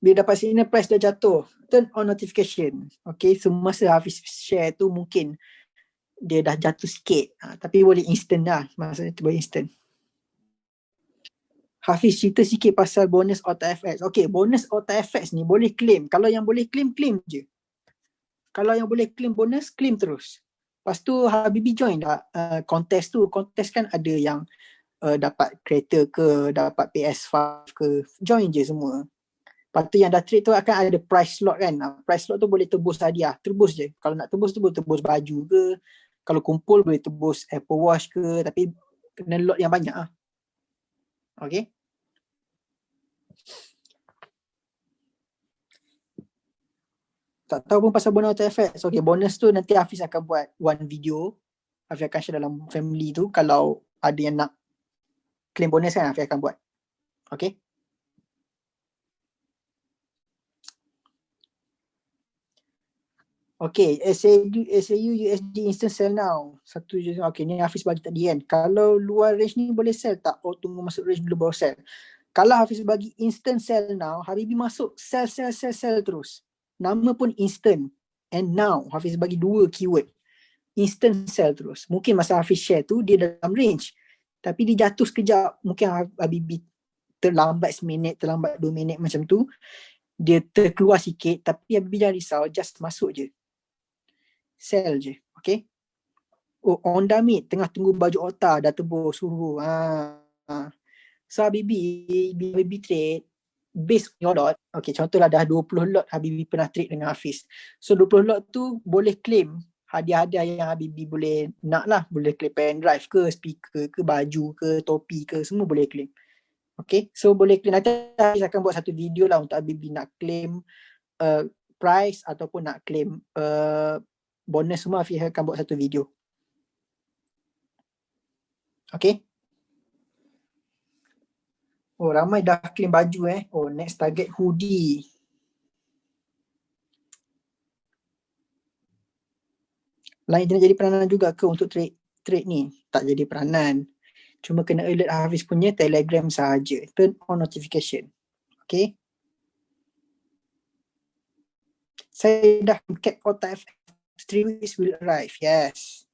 Speaker 1: Bila dapat signal price dah jatuh, turn on notification. Okay, so masa Hafiz share tu mungkin dia dah jatuh sikit. Tapi boleh instant lah. Maksudnya tu boleh instant. Hafiz cerita sikit pasal bonus AutoFX. Okay, bonus AutoFX ni boleh claim. Kalau yang boleh claim je. Kalau yang boleh claim bonus, claim terus. Lepas tu Habibie join dah contest tu. Contest kan ada yang dapat kereta ke, dapat PS5 ke. Join je semua. Lepas tu yang dah trade tu akan ada price slot kan. Price slot tu boleh tebus hadiah. Tebus je. Kalau nak tebus tu boleh tebus baju ke. Kalau kumpul boleh tebus Apple Watch ke. Tapi kena lot yang banyak lah. Okay. Tak tahu pun pasal bonus AutoFX. Okay, bonus tu nanti Hafiz akan buat one video. Hafiz akan share dalam family tu. Kalau ada yang nak claim bonus kan, Hafiz akan buat. Okay. Okay, SAU USD instant sell now. Satu je. Okay, ni Hafiz bagi tadi kan. Kalau luar range ni boleh sell tak? Oh, tunggu masuk range dulu baru sell. Kalau Hafiz bagi instant sell now, Habibie masuk sell terus. Nama pun instant. And now, Hafiz bagi dua keyword. Instant sell terus. Mungkin masa Hafiz share tu, dia dalam range. Tapi dia jatuh sekejap. Mungkin Habibie terlambat seminit, terlambat 2 minit macam tu. Dia terkeluar sikit. Tapi Habibie jangan risau, just masuk je. Sell je. Okay. Oh, on damit. Tengah tunggu baju otak. Dah tebus suruh. So Habibie trade based on your lot. Okay, contohlah dah 20 lot Habibie pernah trade dengan Hafiz. So 20 lot tu boleh claim hadiah-hadiah yang Habibie boleh nak lah. Boleh claim pen drive ke, speaker ke, baju ke, topi ke, semua boleh claim. Okay, so boleh claim. Nanti Hafiz akan buat satu video lah untuk Habibie nak claim price ataupun nak claim bonus semua. Hafiz akan buat satu video. Okay. Oh, ramai dah claim baju Oh, next target hoodie. Lain tidak jadi peranan juga ke untuk trade ni? Tak jadi peranan. Cuma kena alert Hafiz punya Telegram sahaja. Turn on notification. Okay. Saya dah cap AutoFX 3 weeks will arrive. Yes.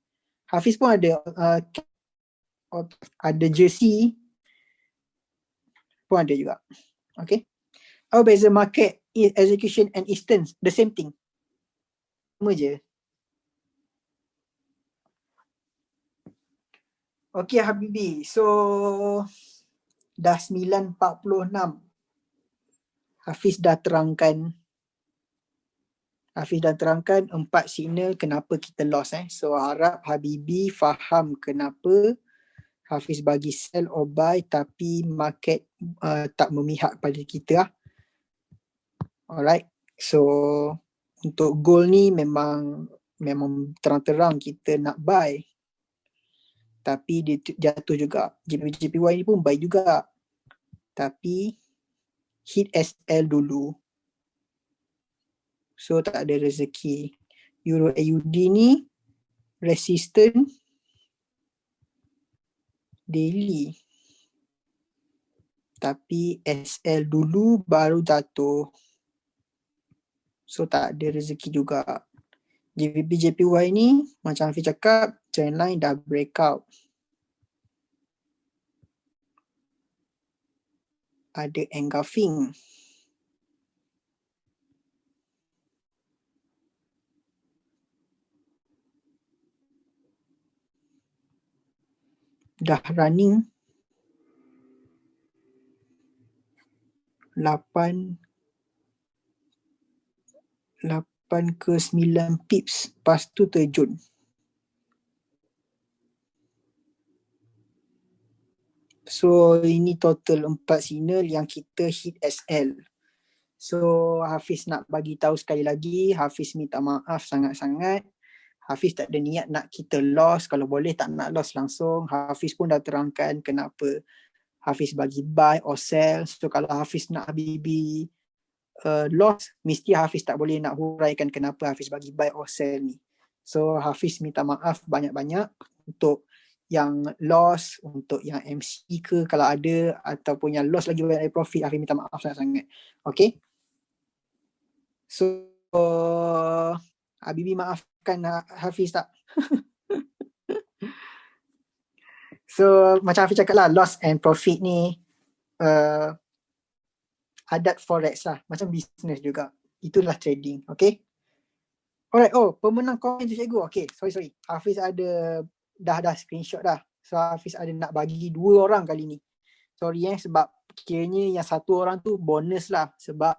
Speaker 1: Hafiz pun ada ada jersey pun ada juga. Okay. Apa beza market, execution and instant? The same thing. Sama je. Okay Habibie. So dah 9.46. Hafiz dah terangkan 4 signal kenapa kita lost. So harap Habibie faham kenapa Hafiz bagi sell or buy tapi market tak memihak pada kita. Alright. So untuk gold ni memang terang-terang kita nak buy. Tapi dia jatuh juga. JPY ni pun buy juga. Tapi hit SL dulu. So tak ada rezeki. Euro AUD ni resistant daily. Tapi SL dulu baru jatuh. So tak ada rezeki juga. JPY ni macam Hafiz cakap, trendline dah breakout. Ada engulfing. Dah running 8 ke 9 pips. Lepas tu terjun. So ini total 4 signal yang kita hit SL. So Hafiz nak bagi tahu sekali lagi, Hafiz minta maaf sangat-sangat. Hafiz tak ada niat nak kita loss. Kalau boleh tak nak loss langsung. Hafiz pun dah terangkan kenapa Hafiz bagi buy or sell. So kalau Hafiz nak Habibi loss, mesti Hafiz tak boleh nak huraikan kenapa Hafiz bagi buy or sell ni. So Hafiz minta maaf banyak-banyak untuk yang loss, untuk yang MC ke kalau ada, ataupun yang loss lagi banyak dari profit. Hafiz minta maaf sangat-sangat. Okay. So Habibi maafkan Hafiz tak? So macam Hafiz cakap lah, loss and profit ni adat forex lah, macam business juga. Itulah trading. Okay. Alright, pemenang komen tu cikgu. Okay, sorry. Hafiz ada dah screenshot dah. So Hafiz ada nak bagi 2 orang kali ni. Sorry sebab kiranya yang 1 orang tu bonus lah. Sebab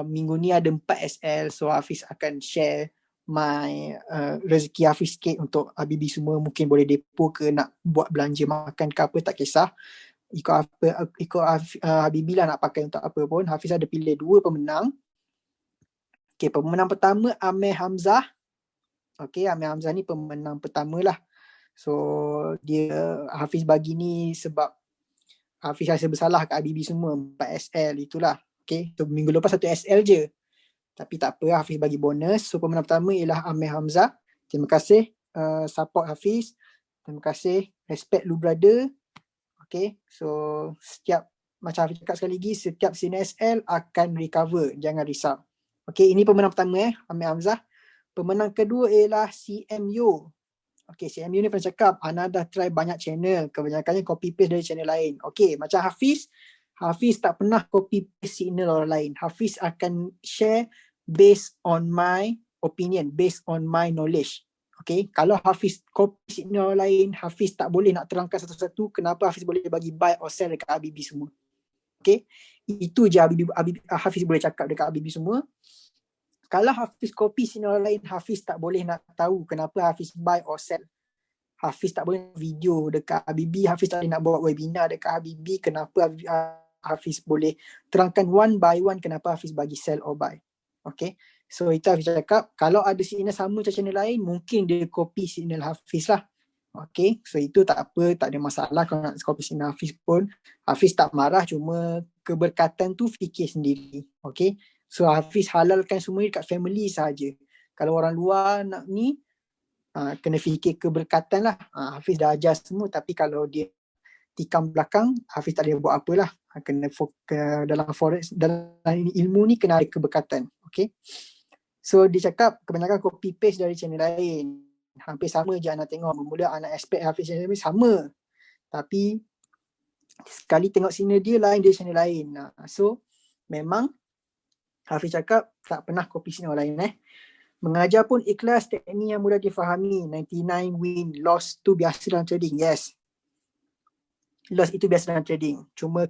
Speaker 1: minggu ni ada 4 SL. So Hafiz akan share my rezeki Hafiz sikit untuk Habibi semua. Mungkin boleh depo ke, nak buat belanja makan ke apa, tak kisah. Ikut Habibi lah nak pakai untuk apa pun. Hafiz ada pilih 2 pemenang. Okay, pemenang pertama Amir Hamzah. Okay, Amir Hamzah ni pemenang pertama lah. So dia Hafiz bagi ni sebab Hafiz rasa bersalah kat Habibi semua, 4 SL itulah. Okay, so minggu lepas 1 SL je. Tapi tak apa, Hafiz bagi bonus. So pemenang pertama ialah Amir Hamzah. Terima kasih support Hafiz. Terima kasih, respect lu brother. Okay, so setiap, macam Hafiz cakap sekali lagi, setiap sini SL akan recover, jangan risau. Okay, ini pemenang pertama Amir Hamzah. Pemenang kedua ialah CMU. Okay, CMU ni pernah cakap, Ana dah try banyak channel, kebanyakannya copy paste dari channel lain. Okay, macam Hafiz tak pernah copy paste signal orang lain. Hafiz akan share based on my opinion, based on my knowledge. Okay, kalau Hafiz copy signal orang lain, Hafiz tak boleh nak terangkan satu-satu kenapa Hafiz boleh bagi buy or sell dekat Habibi semua. Okay, itu je Hafiz boleh cakap dekat Habibi semua. Kalau Hafiz copy signal orang lain, Hafiz tak boleh nak tahu kenapa Hafiz buy or sell. Hafiz tak boleh video dekat Habibi, Hafiz tak boleh nak buat webinar dekat Habibi, kenapa Hafiz boleh terangkan one by one kenapa Hafiz bagi sell or buy. Okay, so itu Hafiz cakap, kalau ada signal sama macam channel lain, mungkin dia copy signal Hafiz lah. Okay, so itu tak apa, tak ada masalah kalau nak copy signal Hafiz pun. Hafiz tak marah, cuma keberkatan tu fikir sendiri. Okay, so Hafiz halalkan semua dekat family sahaja. Kalau orang luar nak ni, kena fikir keberkatan lah. Hafiz dah ajar semua, tapi kalau dia tikam belakang, Hafiz tak boleh buat apalah. Kena fokus dalam forex, dalam ilmu ni kena ada keberkatan. Okay, so dia cakap kebanyakan copy paste dari channel lain. Hampir sama je anak tengok. Mula anak expect Hafiz channel lain sama, tapi sekali tengok signal dia lain, dia channel lain. So memang Hafiz cakap tak pernah copy signal lain. Mengajar pun ikhlas, teknik yang mudah difahami. 99 win, loss tu biasa dalam trading. Yes, loss itu biasa dalam trading. Cuma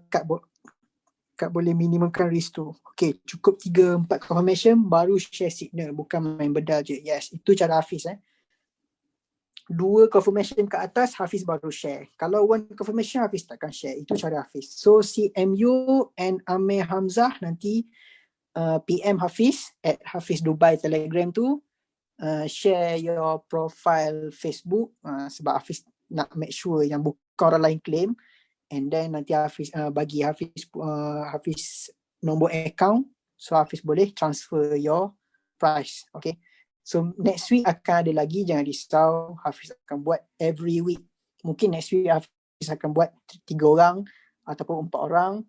Speaker 1: kat boleh minimumkan risk tu. Okay, cukup 3-4 confirmation baru share signal, bukan main bedal je. Yes, itu cara Hafiz. 2 confirmation ke atas, Hafiz baru share. Kalau 1 confirmation, Hafiz takkan share. Itu cara Hafiz. So CMU and Amir Hamzah nanti PM Hafiz at Hafiz Dubai Telegram tu, share your profile Facebook, sebab Hafiz nak make sure yang bukan orang lain claim. And then nanti Hafiz bagi Hafiz nombor account, so Hafiz boleh transfer your price. Okay, so next week akan ada lagi, jangan risau. Hafiz akan buat every week. Mungkin next week Hafiz akan buat 3 orang ataupun 4 orang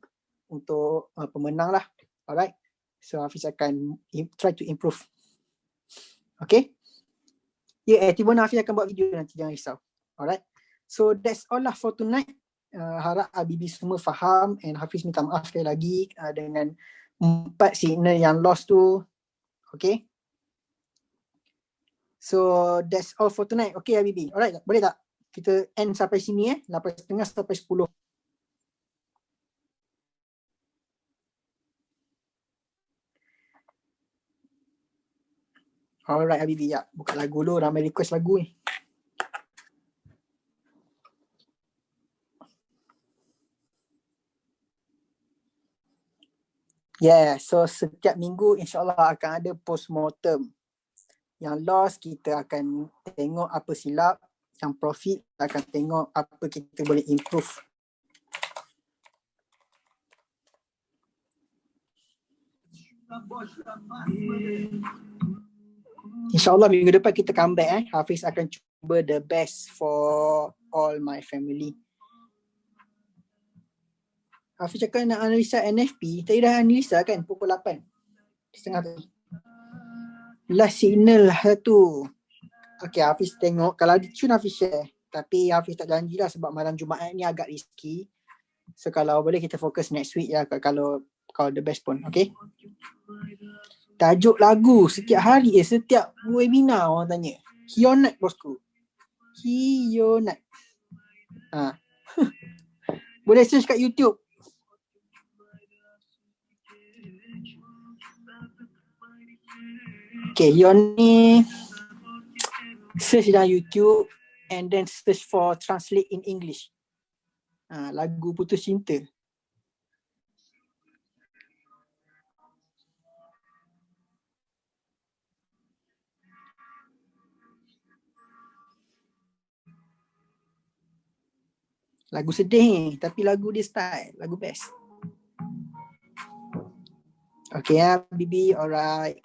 Speaker 1: untuk pemenang lah. Alright, so Hafiz akan try to improve. Okay, Tibona Hafiz akan buat video nanti, jangan risau. Alright, so that's all lah for tonight. Harap Habibi semua faham, and Hafiz minta maaf sekali lagi dengan 4 signal yang lost tu. Okay, so that's all for tonight. Okay Habibi, alright, boleh tak kita end sampai sini 8.30 sampai 10. Alright Habibi, ya, buka lagu dulu, ramai request lagu ni. Yeah, so setiap minggu insyaAllah akan ada postmortem. Yang loss kita akan tengok apa silap, yang profit akan tengok apa kita boleh improve. InsyaAllah minggu depan kita comeback. Hafiz akan cuba the best for all my family. Hafiz cakap nak analisa NFP. Tadi dah analisa kan pukul 8. Setengah tu. Last signal tu. Okay, Hafiz tengok. Kalau ada tune Hafiz share. Tapi Hafiz tak janji lah sebab malam Jumaat ni agak risky. So kalau boleh kita fokus next week ya, kalau the best pun. Okay. Tajuk lagu setiap hari setiap webinar orang tanya. Hionat bosku. Hionat. Boleh search kat YouTube. Okay, Hion ni search dalam YouTube and then search for translate in English. Lagu Putus Cinta. Lagu sedih ni, tapi lagu dia style, lagu best. Okay ya, Bibi, alright.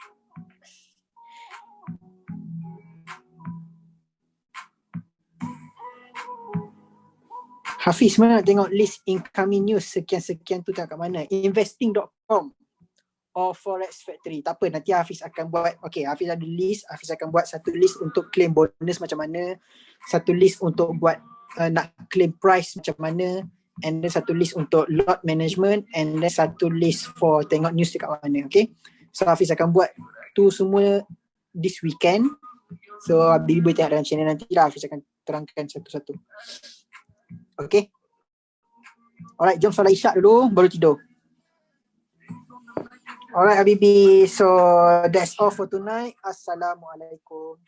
Speaker 1: Hafiz, mana nak tengok list incoming news sekian-sekian tu tengok kat mana? Investing.com or Forex Factory. Tak apa, nanti Hafiz akan buat, okay, Hafiz ada list, Hafiz akan buat satu list untuk claim bonus macam mana, satu list untuk buat nak claim price macam mana, and then satu list untuk lot management, and then satu list for tengok news dekat mana, okay? So Hafiz akan buat tu semua this weekend. So Bibi boleh tengok dalam channel nanti lah, Hafiz akan terangkan satu-satu. Okay. Alright, jom solat isyak dulu, baru tidur. Alright Habibi, so that's all for tonight. Assalamualaikum.